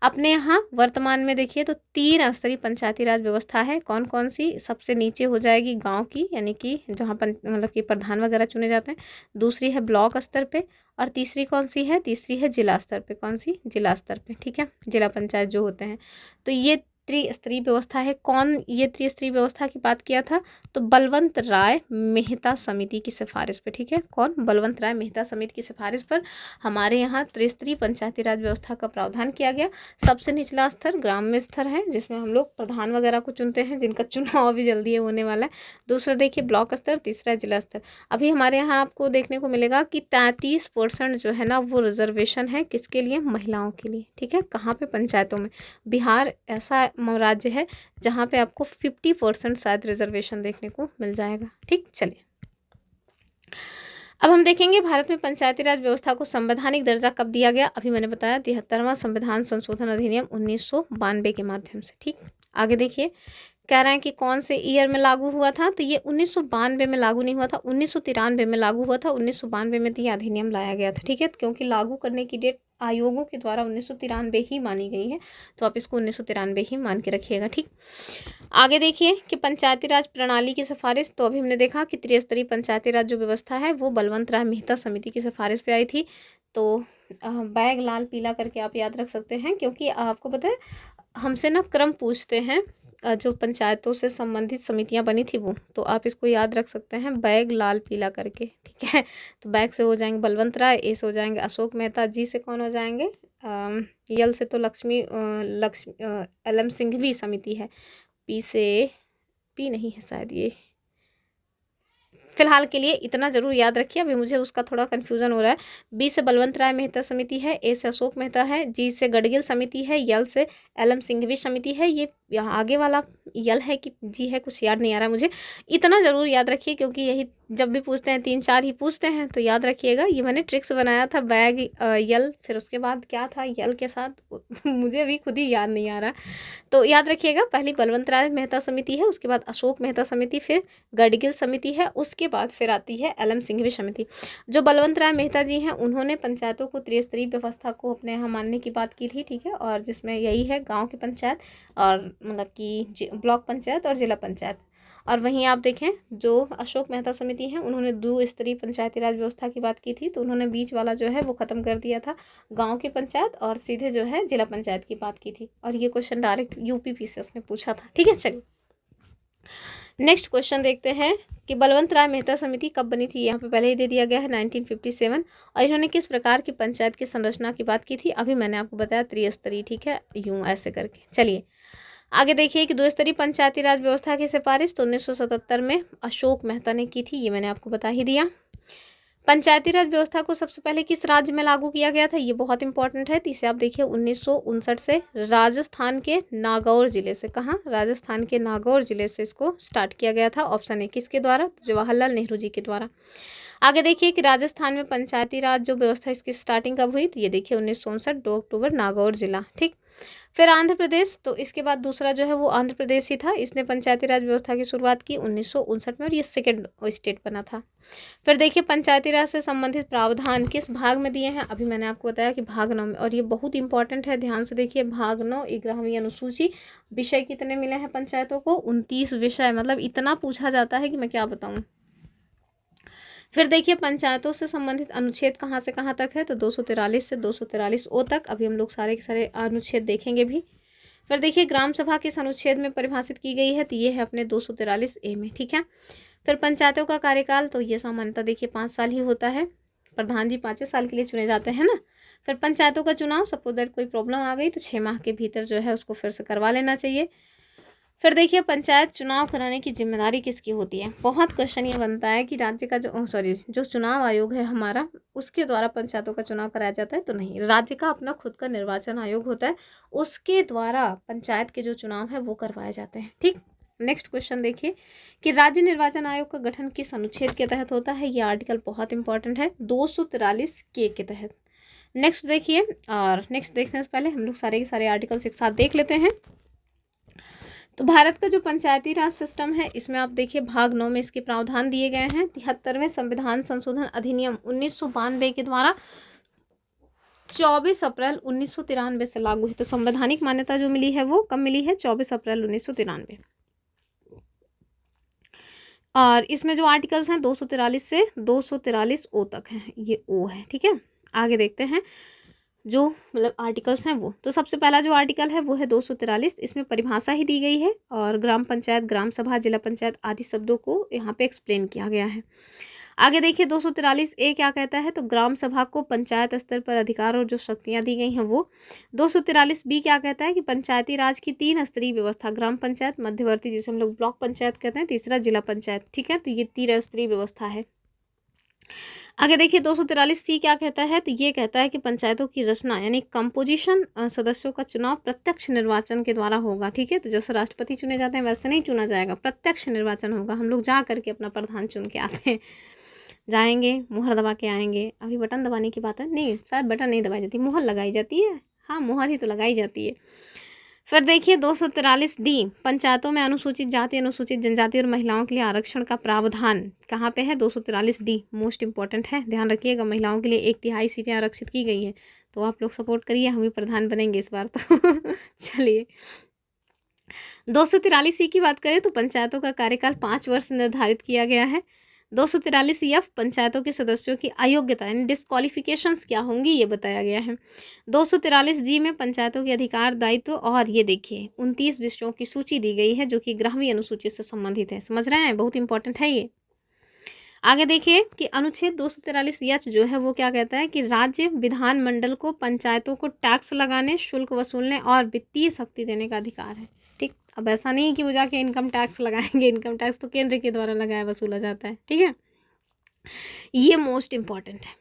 अपने यहाँ वर्तमान में देखिए तो 3 स्तरीय पंचायती राज व्यवस्था है। कौन कौन सी? सबसे नीचे हो जाएगी गाँव की, यानी कि जहाँ मतलब कि प्रधान वगैरह चुने जाते हैं। दूसरी है ब्लॉक स्तर पे, और तीसरी कौन सी है? तीसरी है जिला स्तर पे। कौन सी? जिला स्तर पे। ठीक है, जिला पंचायत जो होते हैं। तो ये त्रिस्तरीय व्यवस्था है। कौन ये त्रिस्तरीय व्यवस्था की बात किया था? तो बलवंत राय मेहता समिति की सिफारिश पे, ठीक है। कौन? बलवंत राय मेहता समिति की सिफारिश पर हमारे यहाँ त्रिस्तरीय पंचायती राज व्यवस्था का प्रावधान किया गया। सबसे निचला स्तर ग्राम्य स्तर है, जिसमें हम लोग प्रधान वगैरह को चुनते हैं, जिनका चुनाव भी जल्दी होने वाला है। दूसरा देखिए ब्लॉक स्तर, तीसरा जिला स्तर। अभी हमारे यहाँ आपको देखने को मिलेगा कि 33% जो है ना वो रिजर्वेशन है, किसके लिए? महिलाओं के लिए, ठीक है। कहाँ पे? पंचायतों में। बिहार ऐसा राज्य है जहाँ पे आपको 50% शायद रिजर्वेशन देखने को मिल जाएगा, ठीक। चलिए अब हम देखेंगे भारत में पंचायती राज व्यवस्था को संवैधानिक दर्जा कब दिया गया। अभी मैंने बताया 73वां संविधान संशोधन अधिनियम 1992 के माध्यम से, ठीक। आगे देखिए कह रहे हैं कि कौन से ईयर में लागू हुआ था, तो ये 1992 में लागू नहीं हुआ था, 1993 में लागू हुआ था। 1992 में तो ये अधिनियम लाया गया था, ठीक है, क्योंकि लागू करने की डेट आयोगों के द्वारा 1993 ही मानी गई है, तो आप इसको 1993 ही मान के रखिएगा, ठीक। आगे देखिए कि पंचायती राज प्रणाली की सिफारिश, तो अभी हमने देखा कि त्रिस्तरीय पंचायती राज जो व्यवस्था है वो बलवंत राय मेहता समिति की सिफारिश पे आई थी। तो बैग लाल पीला करके आप याद रख सकते हैं, क्योंकि आपको पता है हमसे ना क्रम पूछते हैं, जो पंचायतों से संबंधित समितियां बनी थी वो, तो आप इसको याद रख सकते हैं बैग लाल पीला करके, ठीक है। तो बैग से हो जाएंगे बलवंत राय, ए से हो जाएंगे अशोक मेहता, जी से कौन हो जाएंगे? यल से तो लक्ष्मी LM सिंघवी समिति है, पी से पी नहीं है शायद ये, फिलहाल के लिए इतना जरूर याद रखिए, अभी मुझे उसका थोड़ा कन्फ्यूजन हो रहा है। बी से बलवंत राय मेहता समिति है, ए से अशोक मेहता है, जी से गडगिल समिति है, यल से LM सिंघवी समिति है। ये यहाँ आगे वाला यल है कि जी है, कुछ याद नहीं आ रहा मुझे, इतना ज़रूर याद रखिए, क्योंकि यही जब भी पूछते हैं 3-4 ही पूछते हैं, तो याद रखिएगा। ये मैंने ट्रिक्स बनाया था, बैग यल, फिर उसके बाद क्या था यल के साथ मुझे भी खुद ही याद नहीं आ रहा, तो याद रखिएगा। पहली बलवंत राय मेहता समिति है, उसके बाद अशोक मेहता समिति, फिर गडगिल समिति है, उसके बाद फिर आती है LM सिंघवी समिति। जो बलवंत राय मेहता जी हैं उन्होंने पंचायतों को त्रिस्तरीय व्यवस्था को अपने यहाँ मानने की बात की थी, ठीक है, और जिसमें यही है गाँव की पंचायत और मतलब कि ब्लॉक पंचायत और जिला पंचायत। और वहीं आप देखें जो अशोक मेहता समिति हैं उन्होंने द्विस्तरीय पंचायती राज व्यवस्था की बात की थी, तो उन्होंने बीच वाला जो है वो ख़त्म कर दिया था, गांव की पंचायत, और सीधे जो है जिला पंचायत की बात की थी। और ये क्वेश्चन डायरेक्ट UPPCS ने पूछा था, ठीक है। चलिए नेक्स्ट क्वेश्चन देखते हैं कि बलवंत राय मेहता समिति कब बनी थी। यहाँ पे पहले ही दे दिया गया है 1957। और इन्होंने किस प्रकार की पंचायत की संरचना की बात की थी, अभी मैंने आपको बताया त्रिस्तरीय, ठीक है, यूं ऐसे करके। चलिए आगे देखिए कि द्विस्तरीय पंचायती राज व्यवस्था की सिफारिश तो 1977 में अशोक मेहता ने की थी, ये मैंने आपको बता ही दिया। पंचायती राज व्यवस्था को सबसे पहले किस राज्य में लागू किया गया था, ये बहुत इंपॉर्टेंट है, तो इसे आप देखिए 1959 से राजस्थान के नागौर जिले से। कहाँ? राजस्थान के नागौर जिले से इसको स्टार्ट किया गया था। ऑप्शन ए किसके द्वारा? जवाहरलाल नेहरू जी के द्वारा। आगे देखिए कि राजस्थान में पंचायती राज जो व्यवस्था इसकी स्टार्टिंग कब हुई, तो ये देखिए 1959, 2 अक्टूबर, नागौर जिला, ठीक। फिर आंध्र प्रदेश, तो इसके बाद दूसरा जो है वो आंध्र प्रदेश ही था, इसने पंचायती राज व्यवस्था की शुरुआत की 1959 में, और ये सेकेंड स्टेट बना था। फिर देखिए पंचायती राज से संबंधित प्रावधान किस भाग में दिए हैं, अभी मैंने आपको बताया कि भाग 9 में, और ये बहुत इंपॉर्टेंट है, ध्यान से देखिए। भाग 9 11वीं अनुसूची, विषय कितने मिले हैं पंचायतों को? 29 विषय, मतलब इतना पूछा जाता है कि मैं क्या बताऊँ। फिर देखिए पंचायतों से संबंधित अनुच्छेद कहाँ से कहाँ तक है, तो 243 से 243 ओ तक। अभी हम लोग सारे के सारे अनुच्छेद देखेंगे भी। फिर देखिए ग्राम सभा किस अनुच्छेद में परिभाषित की गई है, तो ये है अपने 243 ए में, ठीक है। फिर पंचायतों का कार्यकाल, तो ये सामान्यतः देखिए 5 साल ही होता है, प्रधान जी 5 साल के लिए चुने जाते हैं ना। फिर पंचायतों का चुनाव, सपोज दैट कोई प्रॉब्लम आ गई तो 6 माह के भीतर जो है उसको फिर से करवा लेना चाहिए। फिर देखिए पंचायत चुनाव कराने की जिम्मेदारी किसकी होती है। बहुत क्वेश्चन ये बनता है कि राज्य का जो चुनाव आयोग है हमारा, उसके द्वारा पंचायतों का चुनाव कराया जाता है, तो नहीं, राज्य का अपना खुद का निर्वाचन आयोग होता है, उसके द्वारा पंचायत के जो चुनाव है वो करवाए जाते हैं, ठीक। नेक्स्ट क्वेश्चन देखिए कि राज्य निर्वाचन आयोग का गठन किस अनुच्छेद के तहत होता है, ये आर्टिकल बहुत इंपॉर्टेंट है, 243 के तहत। नेक्स्ट देखिए, और नेक्स्ट देखने से पहले हम लोग सारे के सारे आर्टिकल्स एक साथ देख लेते हैं। तो भारत का जो पंचायती राज सिस्टम है, इसमें आप देखिए भाग 9 में इसके प्रावधान दिए गए हैं। 73वें संविधान संशोधन अधिनियम 1992 के द्वारा 24 अप्रैल 1993 से लागू है। तो संवैधानिक मान्यता जो मिली है वो कब मिली है? 24 अप्रैल 1993। और इसमें जो आर्टिकल्स हैं 243 से 243 ओ तक हैं, ये ओ है, ठीक है। आगे देखते हैं जो मतलब आर्टिकल्स हैं वो। तो सबसे पहला जो आर्टिकल है वो है 243, इसमें परिभाषा ही दी गई है और ग्राम पंचायत, ग्राम सभा, जिला पंचायत आदि शब्दों को यहाँ पे एक्सप्लेन किया गया है। आगे देखिए 243 ए क्या कहता है, तो ग्राम सभा को पंचायत स्तर पर अधिकार और जो शक्तियां दी गई हैं वो। 243 बी क्या कहता है कि पंचायती राज की 3 स्तरीय व्यवस्था, ग्राम पंचायत, मध्यवर्ती जिसे हम लोग ब्लॉक पंचायत कहते हैं, तीसरा जिला पंचायत, ठीक है, तो ये 3 स्तरीय व्यवस्था है। आगे देखिए 243 सी क्या कहता है, तो ये कहता है कि पंचायतों की रचना यानी कंपोजिशन, सदस्यों का चुनाव प्रत्यक्ष निर्वाचन के द्वारा होगा, ठीक है, तो जैसे राष्ट्रपति चुने जाते हैं वैसे नहीं चुना जाएगा, प्रत्यक्ष निर्वाचन होगा। हम लोग जा करके अपना प्रधान चुन के आते हैं, जाएंगे मुहर दबा के आएंगे। अभी बटन दबाने की बात है, नहीं शायद बटन नहीं दबाई जाती, मुहर लगाई जाती है, हाँ मुहर ही तो लगाई जाती है। फिर देखिए 243 डी, पंचायतों में अनुसूचित जाति, अनुसूचित जनजाति और महिलाओं के लिए आरक्षण का प्रावधान कहाँ पे है, 243 डी मोस्ट इंपॉर्टेंट है, ध्यान रखिएगा। महिलाओं के लिए 1/3 सीटें आरक्षित की गई हैं, तो आप लोग सपोर्ट करिए, हम भी प्रधान बनेंगे इस बार तो चलिए 243 सी की बात करें तो पंचायतों का कार्यकाल 5 वर्ष निर्धारित किया गया है। 243 एफ, पंचायतों के सदस्यों की अयोग्यता यानी डिस्क्वालिफिकेशंस क्या होंगी ये बताया गया है। 243 जी में पंचायतों के अधिकार, दायित्व और ये देखिए 29 विषयों की सूची दी गई है जो कि 11वीं अनुसूची से संबंधित है। समझ रहे हैं, बहुत इंपॉर्टेंट है ये। आगे देखिए कि अनुच्छेद 243 एच जो है वो क्या कहता है कि राज्य विधानमंडल को पंचायतों को टैक्स लगाने, शुल्क वसूलने और वित्तीय शक्ति देने का अधिकार है। ठीक, अब ऐसा नहीं कि वो जाके इनकम टैक्स लगाएंगे, इनकम टैक्स तो केंद्र के द्वारा लगाया वसूला जाता है, ठीक है। ये मोस्ट इंपॉर्टेंट है,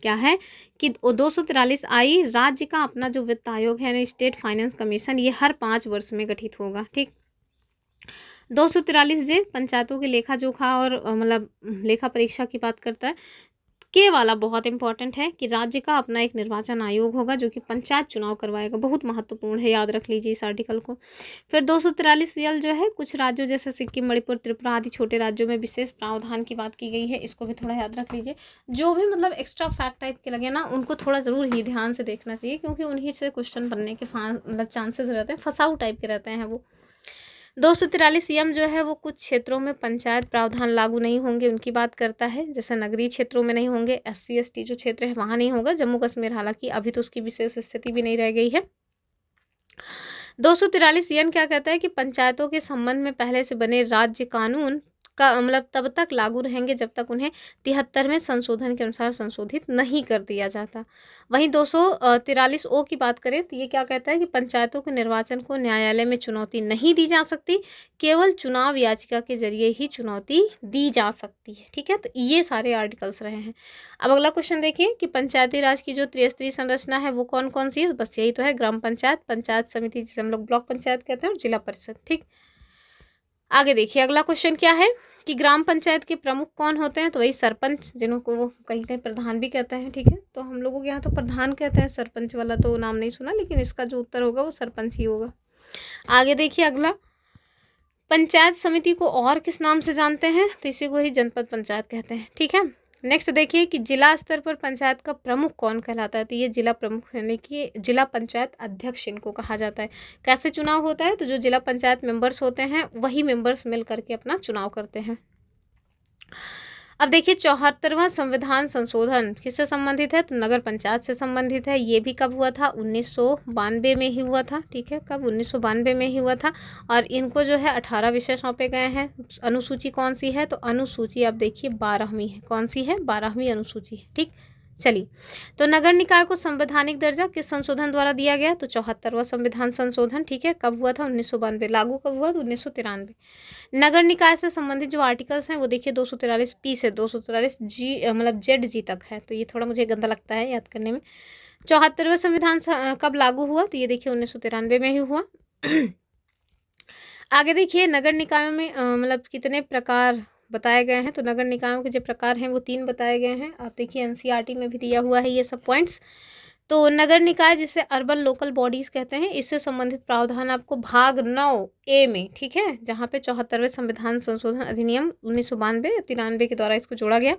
क्या है कि 243 आई, राज्य का अपना जो वित्त आयोग है, स्टेट फाइनेंस कमीशन, ये हर 5 वर्ष में गठित होगा, ठीक। 243 जे पंचायतों के लेखा जोखा और मतलब लेखा परीक्षा की बात करता है। के वाला बहुत इंपॉर्टेंट है कि राज्य का अपना एक निर्वाचन आयोग होगा जो कि पंचायत चुनाव करवाएगा, बहुत महत्वपूर्ण है, याद रख लीजिए इस आर्टिकल को। फिर 243 यल जो है कुछ राज्यों जैसे सिक्किम, मणिपुर, त्रिपुरा आदि छोटे राज्यों में विशेष प्रावधान की बात की गई है, इसको भी थोड़ा याद रख लीजिए। जो भी मतलब एक्स्ट्रा फैक्ट टाइप के लगे ना उनको थोड़ा ज़रूर ही ध्यान से देखना चाहिए, क्योंकि उन्हीं से क्वेश्चन बनने के मतलब चांसेस रहते हैं, फसाऊ टाइप के रहते हैं वो। 243 एम जो है वो कुछ क्षेत्रों में पंचायत प्रावधान लागू नहीं होंगे उनकी बात करता है, जैसे नगरीय क्षेत्रों में नहीं होंगे, SC ST जो क्षेत्र है वहाँ नहीं होगा, जम्मू कश्मीर हालांकि अभी तो उसकी विशेष स्थिति भी नहीं रह गई है। 243 एन क्या कहता है कि पंचायतों के संबंध में पहले से बने राज्य कानून का मतलब तब तक लागू रहेंगे जब तक उन्हें 73वें संशोधन के अनुसार संशोधित नहीं कर दिया जाता। वहीं 243 ओ की बात करें तो ये क्या कहता है कि पंचायतों के निर्वाचन को न्यायालय में चुनौती नहीं दी जा सकती, केवल चुनाव याचिका के जरिए ही चुनौती दी जा सकती है, ठीक है। तो ये सारे आर्टिकल्स रहे हैं। अब अगला क्वेश्चन देखिए कि पंचायती राज की जो त्रिस्तरीय संरचना है वो कौन कौन सी है, बस यही तो है, ग्राम पंचायत, पंचायत समिति जिसे हम लोग ब्लॉक पंचायत कहते हैं, और जिला परिषद, ठीक। आगे देखिए अगला क्वेश्चन क्या है कि ग्राम पंचायत के प्रमुख कौन होते हैं, तो वही सरपंच, जिनको वो कहीं कहीं प्रधान भी कहते हैं, ठीक है। तो हम लोगों के यहाँ तो प्रधान कहते हैं, सरपंच वाला तो नाम नहीं सुना, लेकिन इसका जो उत्तर होगा वो सरपंच ही होगा। आगे देखिए अगला, पंचायत समिति को और किस नाम से जानते हैं, तो इसी को ही जनपद पंचायत कहते हैं, ठीक है। नेक्स्ट देखिए कि जिला स्तर पर पंचायत का प्रमुख कौन कहलाता है, तो ये जिला प्रमुख यानी कि जिला पंचायत अध्यक्ष इनको कहा जाता है। कैसे चुनाव होता है, तो जो जिला पंचायत मेंबर्स होते हैं वही मेंबर्स मिल करके अपना चुनाव करते हैं। अब देखिए 74वां संविधान संशोधन किससे संबंधित है, तो नगर पंचायत से संबंधित है। ये भी कब हुआ था, 1992 में ही हुआ था, ठीक है, कब 1992 में ही हुआ था। और इनको जो है 18 विषय सौंपे गए हैं। अनुसूची कौन सी है, तो अनुसूची आप देखिए 12वीं है, कौन सी है, 12वीं अनुसूची है, ठीक। चलिए, तो नगर निकाय को संवैधानिक दर्जा किस संशोधन द्वारा दिया गया, तो 74वां संविधान संशोधन, ठीक है, कब हुआ था, 1992। लागू कब हुआ, तो 1993। नगर निकाय से संबंधित जो आर्टिकल्स हैं वो देखिए 243 पी से 243 जी मतलब ZG तक है, तो ये थोड़ा मुझे गंदा लगता है याद करने में। 74वां संविधान कब लागू हुआ, तो ये देखिए 1993 में ही हुआ। आगे देखिए नगर निकायों में मतलब कितने प्रकार बताए गए हैं, तो नगर निकायों के जो प्रकार हैं वो 3 बताए गए हैं। आप देखिए NCERT में भी दिया हुआ है ये सब पॉइंट्स। तो नगर निकाय जिसे अर्बन लोकल बॉडीज़ कहते हैं, इससे संबंधित प्रावधान आपको भाग 9A में, ठीक है, जहाँ पे 74वें संविधान संशोधन अधिनियम 1992-93 के द्वारा इसको जोड़ा गया।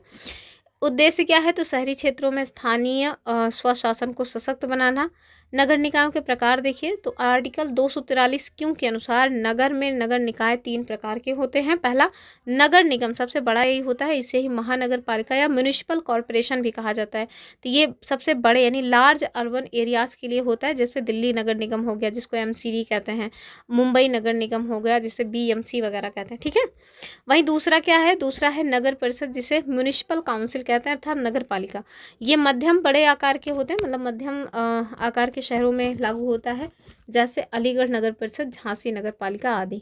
उद्देश्य क्या है, तो शहरी क्षेत्रों में स्थानीय स्वशासन को सशक्त बनाना, नगर निकायों के प्रकार देखिए तो आर्टिकल 243 क्यों के अनुसार नगर में नगर निकाय 3 प्रकार के होते हैं। पहला नगर निगम, सबसे बड़ा यही होता है, इसे ही महानगर पालिका या म्युनिसिपल कॉरपोरेशन भी कहा जाता है। तो ये सबसे बड़े यानी लार्ज अर्बन एरियाज के लिए होता है, जैसे दिल्ली नगर निगम हो गया जिसको एमसीडी कहते हैं, मुंबई नगर निगम हो गया जिसे बीएमसी वगैरह कहते हैं, ठीक है। वहीं दूसरा क्या है, दूसरा है नगर परिषद जिसे म्युनिसिपल काउंसिल कहते हैं अर्थात नगर पालिका। ये मध्यम बड़े आकार के होते हैं, मतलब मध्यम आकार के शहरों में लागू होता है, जैसे अलीगढ़ नगर परिषद, झांसी नगर पालिका आदि।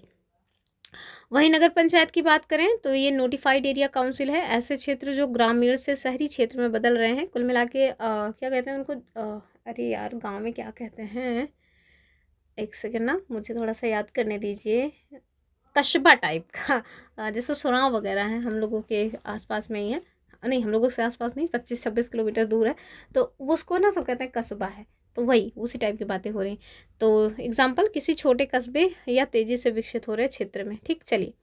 वहीं नगर पंचायत की बात करें तो ये नोटिफाइड एरिया काउंसिल है, ऐसे क्षेत्र जो ग्रामीण से शहरी क्षेत्र में बदल रहे हैं। कुल मिला के क्या कहते हैं उनको, अरे यार गांव में क्या कहते हैं, एक सेकंड ना मुझे थोड़ा सा याद करने दीजिए, कस्बा टाइप का, जैसे सुराव वगैरह है हम लोगों के आसपास में ही है, नहीं हम लोगों से आसपास नहीं, 25-26 किलोमीटर दूर है, तो उसको ना सब कहते हैं कस्बा है, तो वही उसी टाइप की बातें हो रही। तो एग्जाम्पल किसी छोटे कस्बे या तेज़ी से विकसित हो रहे क्षेत्र में, ठीक। चलिए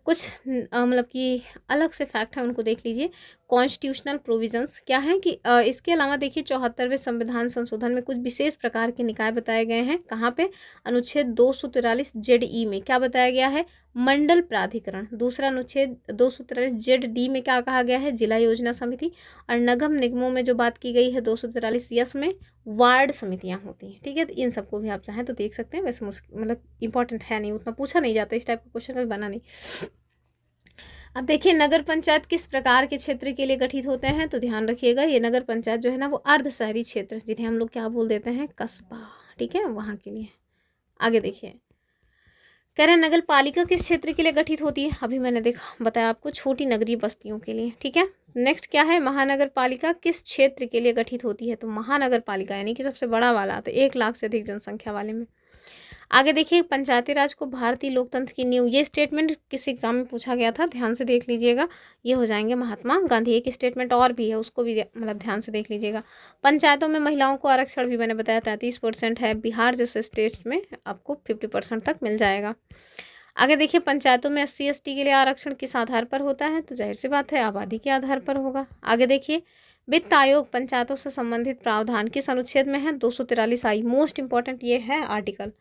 कुछ मतलब कि अलग से फैक्ट है उनको देख लीजिए। कॉन्स्टिट्यूशनल प्रोविजंस क्या है कि इसके अलावा देखिए 74वें संविधान संशोधन में कुछ विशेष प्रकार के निकाय बताए गए हैं। कहाँ पे, अनुच्छेद 243 जेड ई में क्या बताया गया है, मंडल प्राधिकरण। दूसरा अनुच्छेद 243 जेड डी में क्या कहा गया है, जिला योजना समिति। और नगम निगमों में जो बात की गई है 243 यस में वार्ड समितियां होती हैं, ठीक है। तो इन सबको भी आप चाहें तो देख सकते हैं, वैसे मुश्किल मतलब इंपॉर्टेंट है नहीं, उतना पूछा नहीं जाता, इस टाइप का क्वेश्चन कभी बना नहीं। अब देखिए नगर पंचायत किस प्रकार के क्षेत्र के लिए गठित होते हैं, तो ध्यान रखिएगा ये नगर पंचायत जो है ना वो अर्ध शहरी क्षेत्र, जिन्हें हम लोग क्या बोल देते हैं, कस्बा, ठीक है, वहाँ के लिए। आगे देखिए कह रहे हैं नगर पालिका किस क्षेत्र के लिए गठित होती है, अभी मैंने देखा बताया आपको, छोटी नगरीय बस्तियों के लिए, ठीक है। नेक्स्ट क्या है, महानगर पालिका किस क्षेत्र के लिए गठित होती है, तो महानगर पालिका यानी कि सबसे बड़ा वाला, तो 1 लाख से अधिक जनसंख्या वाले में। आगे देखिए पंचायती राज को भारतीय लोकतंत्र की नींव, ये स्टेटमेंट किस एग्जाम में पूछा गया था, ध्यान से देख लीजिएगा, ये हो जाएंगे महात्मा गांधी। एक स्टेटमेंट और भी है, उसको भी मतलब ध्यान से देख लीजिएगा। पंचायतों में महिलाओं को आरक्षण भी मैंने बताया 33% है, बिहार जैसे स्टेट्स में आपको 50% तक मिल जाएगा। आगे देखिए पंचायतों में SC ST के लिए आरक्षण किस आधार पर होता है, तो जाहिर सी बात है आबादी के आधार पर होगा। आगे देखिए वित्त आयोग पंचायतों से संबंधित प्रावधान किस अनुच्छेद में है, 243 मोस्ट इंपॉर्टेंट ये है आर्टिकल।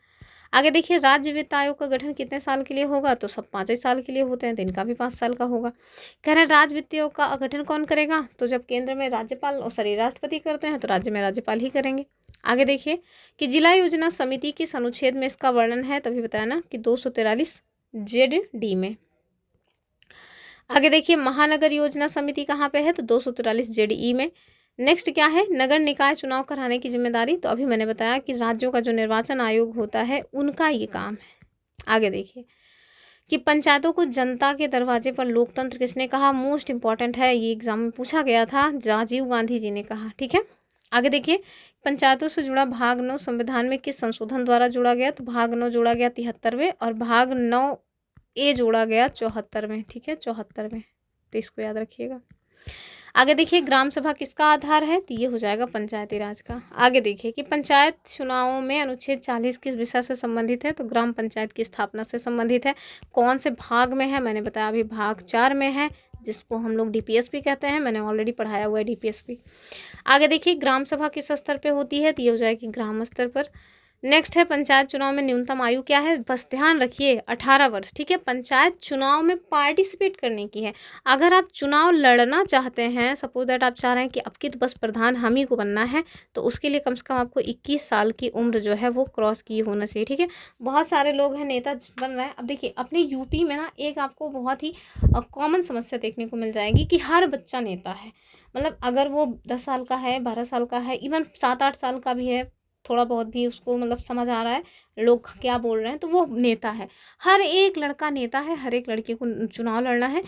आगे देखिए राज्य वित्त आयोग का गठन कितने साल के लिए होगा, तो सब 5 साल के लिए होते हैं, तो इनका भी 5 साल का होगा। कह रहे हैं राज्य वित्त आयोग का गठन कौन करेगा, तो जब केंद्र में राज्यपाल और सॉरी राष्ट्रपति करते हैं तो राज्य में राज्यपाल ही करेंगे। आगे देखिए कि जिला योजना समिति किस अनुच्छेद में इसका वर्णन है, तभी बताया ना कि 243 जेड डी में। आगे देखिए महानगर योजना समिति कहाँ पे है, तो 243 जेड ई में। नेक्स्ट क्या है, नगर निकाय चुनाव कराने की जिम्मेदारी, तो अभी मैंने बताया कि राज्यों का जो निर्वाचन आयोग होता है उनका ये काम है। आगे देखिए कि पंचायतों को जनता के दरवाजे पर लोकतंत्र किसने कहा, मोस्ट इंपॉर्टेंट है, ये एग्जाम में पूछा गया था, राजीव गांधी जी ने कहा, ठीक है। आगे देखिए पंचायतों से जुड़ा भाग 9 संविधान में किस संशोधन द्वारा जोड़ा गया, तो भाग 9 जोड़ा गया 73वें और भाग 9A जोड़ा गया 74वें, ठीक है, 74वें, तो इसको याद रखिएगा। आगे देखिए ग्राम सभा किसका आधार है, तो ये हो जाएगा पंचायती राज का। आगे देखिए कि पंचायत चुनावों में अनुच्छेद 40 किस विषय से संबंधित है, तो ग्राम पंचायत की स्थापना से संबंधित है। कौन से भाग में है, मैंने बताया अभी भाग 4 में है, जिसको हम लोग DPS भी कहते हैं, मैंने ऑलरेडी पढ़ाया हुआ है DPS भी। आगे देखिए ग्राम सभा किस स्तर पर होती है, तो ये हो जाएगी ग्राम स्तर पर। नेक्स्ट है पंचायत चुनाव में न्यूनतम आयु क्या है, बस ध्यान रखिए 18 वर्ष, ठीक है। पंचायत चुनाव में पार्टिसिपेट करने की है, अगर आप चुनाव लड़ना चाहते हैं, सपोज दैट आप चाह रहे हैं कि अब की तो बस प्रधान हम ही को बनना है, तो उसके लिए कम से कम आपको 21 साल की उम्र जो है वो क्रॉस की होना चाहिए, ठीक है। बहुत सारे लोग हैं नेता बन रहे हैं, अब देखिए अपने यूपी में ना एक आपको बहुत ही कॉमन समस्या देखने को मिल जाएगी कि हर बच्चा नेता है, मतलब अगर वो 10 साल का है, 12 साल का है, इवन 7-8 साल का भी है, थोड़ा बहुत भी उसको मतलब समझ आ रहा है लोग क्या बोल रहे हैं, तो वो नेता है। हर एक लड़का नेता है, हर एक लड़के को चुनाव लड़ना है।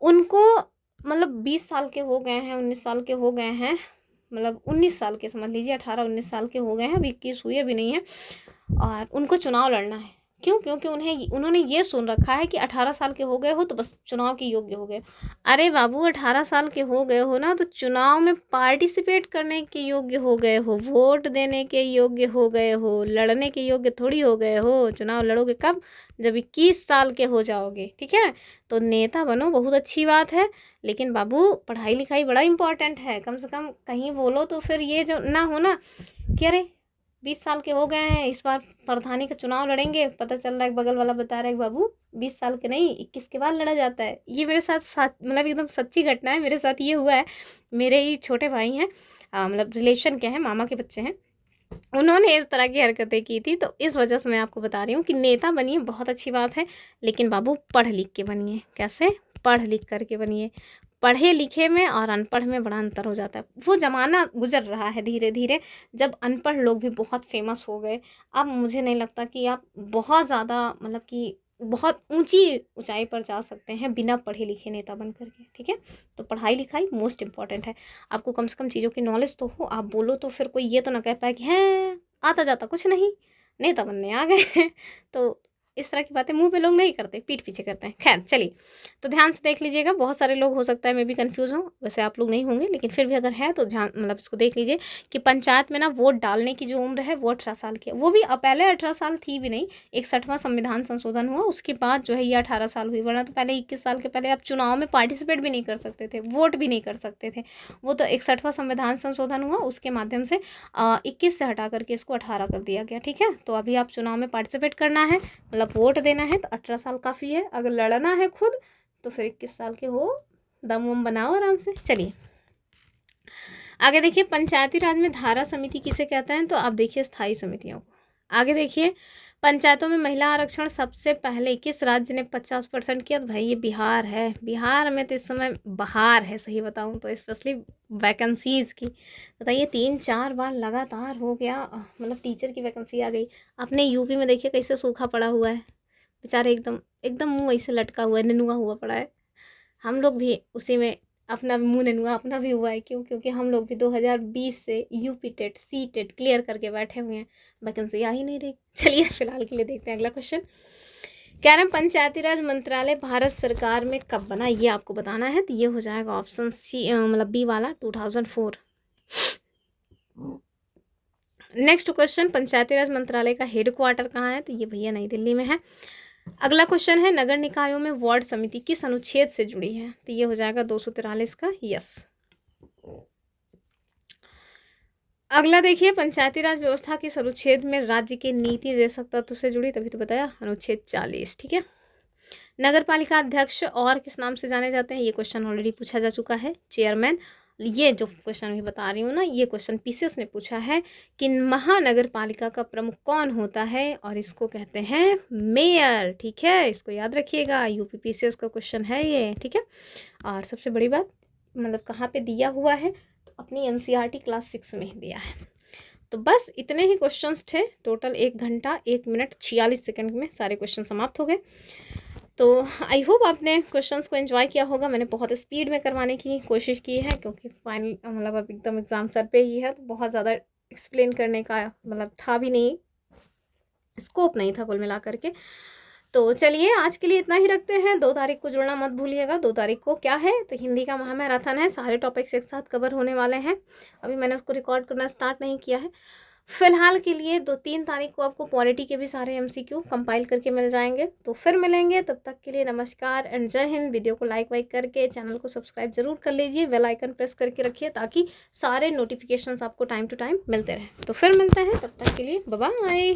उनको मतलब 20 साल के हो गए हैं, 19 साल के हो गए हैं, मतलब 19 साल के समझ लीजिए, 18-19 साल के हो गए हैं, अभी 21 हुए भी नहीं है, और उनको चुनाव लड़ना है। क्यों, क्योंकि उन्होंने ये सुन रखा है कि 18 साल के हो गए हो तो बस चुनाव के योग्य हो गए। अरे बाबू 18 साल के हो गए हो ना, तो चुनाव में पार्टिसिपेट करने के योग्य हो गए हो, वोट देने के योग्य हो गए हो, लड़ने के योग्य थोड़ी हो गए हो। चुनाव लड़ोगे कब, जब 21 साल के हो जाओगे, ठीक है। तो नेता बनो, बहुत अच्छी बात है, लेकिन बाबू पढ़ाई लिखाई बड़ा इंपॉर्टेंट है, कम से कम कहीं बोलो तो फिर ये जो ना हो ना कि अरे 20 साल के हो गए हैं, इस बार प्रधानी का चुनाव लड़ेंगे, पता चल रहा है बगल वाला बता रहा है कि बाबू 20 साल के नहीं 21 के बाद लड़ा जाता है। ये मेरे साथ मतलब एकदम सच्ची घटना है, मेरे साथ ये हुआ है। मेरे ही छोटे भाई हैं, मतलब रिलेशन के हैं, मामा के बच्चे हैं, उन्होंने इस तरह की हरकतें की थी। तो इस वजह से मैं आपको बता रही हूँ कि नेता बनिए बहुत अच्छी बात है, लेकिन बाबू पढ़ लिख के बनिए। कैसे? पढ़ लिख करके बनिए। पढ़े लिखे में और अनपढ़ में बड़ा अंतर हो जाता है। वो ज़माना गुजर रहा है धीरे धीरे जब अनपढ़ लोग भी बहुत फेमस हो गए। अब मुझे नहीं लगता कि आप बहुत ज़्यादा मतलब कि बहुत ऊंची ऊंचाई पर जा सकते हैं बिना पढ़े लिखे नेता बन करके। ठीक है, तो पढ़ाई लिखाई मोस्ट इम्पॉर्टेंट है। आपको कम से कम चीज़ों की नॉलेज तो हो, आप बोलो तो फिर कोई ये तो ना कह पाए कि हैं आता जाता कुछ नहीं, नेता बनने आ गए हैं। तो इस तरह की बातें मुंह पे लोग नहीं करते, पीठ पीछे करते हैं। खैर चलिए, तो ध्यान से देख लीजिएगा। बहुत सारे लोग हो सकता है मैं भी कंफ्यूज हूँ, वैसे आप लोग नहीं होंगे, लेकिन फिर भी अगर है तो ध्यान मतलब इसको देख लीजिए कि पंचायत में ना वोट डालने की जो उम्र है वो 18 साल की है। वो भी पहले 18 साल थी भी नहीं, 61वां संविधान संशोधन हुआ उसके बाद जो है ये 18 साल हुई, वरना तो पहले 21 साल के पहले आप चुनाव में पार्टिसिपेट भी नहीं कर सकते थे, वोट भी नहीं कर सकते थे। वो तो 61वां संविधान संशोधन हुआ उसके माध्यम से 21 से हटा करके इसको 18 कर दिया गया। ठीक है, तो अभी आप चुनाव में पार्टिसिपेट करना है मतलब वोट देना है तो 18 साल काफ़ी है। अगर लड़ना है खुद तो फिर 21 साल के हो, दम वम बनाओ आराम से। चलिए आगे देखिए, पंचायती राज में धारा समिति किसे कहते हैं? तो आप देखिए स्थायी समितियों को। आगे देखिए, पंचायतों में महिला आरक्षण सबसे पहले किस राज्य ने 50% किया? तो भाई ये बिहार है। बिहार में तो इस समय बहार है, सही बताऊं तो, स्पेशली वैकेंसीज़ की। बताइए 3-4 बार लगातार हो गया, मतलब टीचर की वैकेंसी आ गई। अपने यूपी में देखिए कैसे सूखा पड़ा हुआ है, बेचारे एकदम एकदम मुंह ऐसे लटका हुआ है, ननुआ हुआ पड़ा है। हम लोग भी उसी में अपना मुंह ननुआ अपना भी हुआ है। क्यों? क्योंकि हम लोग भी 2020 से UP TET C TET clear करके बैठे हुए हैं, वैकेंसी आ ही नहीं रही। चलिए फिलहाल के लिए देखते हैं अगला क्वेश्चन। कह रहे हैं पंचायती राज मंत्रालय भारत सरकार में कब बना? ये आपको बताना है। तो ये हो जाएगा ऑप्शन सी मतलब बी वाला 2004। नेक्स्ट क्वेश्चन, पंचायती राज मंत्रालय का हेड क्वार्टर कहाँ है? तो ये भैया नई दिल्ली में है। अगला क्वेश्चन है, नगर निकायों में वार्ड समिति किस अनुच्छेद से जुड़ी है? तो ये हो जाएगा 243 का यस। अगला देखिए, पंचायती राज व्यवस्था किस अनुच्छेद में राज्य के नीति निर्देशक तत्व से जुड़ी? तभी तो बताया, अनुच्छेद 40। ठीक है, नगर पालिका अध्यक्ष और किस नाम से जाने जाते हैं? ये क्वेश्चन ऑलरेडी पूछा जा चुका है, चेयरमैन। ये जो क्वेश्चन मैं बता रही हूँ ना, ये क्वेश्चन पीसीएस ने पूछा है कि महानगर पालिका का प्रमुख कौन होता है, और इसको कहते हैं मेयर। ठीक है, इसको याद रखिएगा, यूपी पीसीएस का क्वेश्चन है ये। ठीक है, और सबसे बड़ी बात मतलब कहाँ पे दिया हुआ है? तो अपनी एनसीईआरटी क्लास 6 में ही दिया है। तो बस इतने ही क्वेश्चंस थे, टोटल 1 घंटा 1 मिनट 46 सेकंड में सारे क्वेश्चन समाप्त हो गए। तो आई होप आपने क्वेश्चंस को एंजॉय किया होगा। मैंने बहुत स्पीड में करवाने की कोशिश की है, क्योंकि फाइनल मतलब अब एकदम एग्ज़ाम सर पे ही है, तो बहुत ज़्यादा एक्सप्लेन करने का मतलब था भी नहीं, स्कोप नहीं था कुल मिला करके। तो चलिए आज के लिए इतना ही रखते हैं। 2 तारीख को जुड़ना मत भूलिएगा। 2 तारीख को क्या है? तो हिंदी का महामैराथन है, सारे टॉपिक्स एक साथ कवर होने वाले हैं। अभी मैंने उसको रिकॉर्ड करना स्टार्ट नहीं किया है। फिलहाल के लिए 2-3 तारीख को आपको पॉलिटी के भी सारे एमसीक्यू कंपाइल करके मिल जाएंगे। तो फिर मिलेंगे, तब तक के लिए नमस्कार एंड जय हिंद। वीडियो को लाइक वाइक करके चैनल को सब्सक्राइब जरूर कर लीजिए, बेल आइकन प्रेस करके रखिए ताकि सारे नोटिफिकेशंस आपको टाइम टू टाइम मिलते रहें। तो फिर मिलते हैं, तब तक के लिए बाय बाय।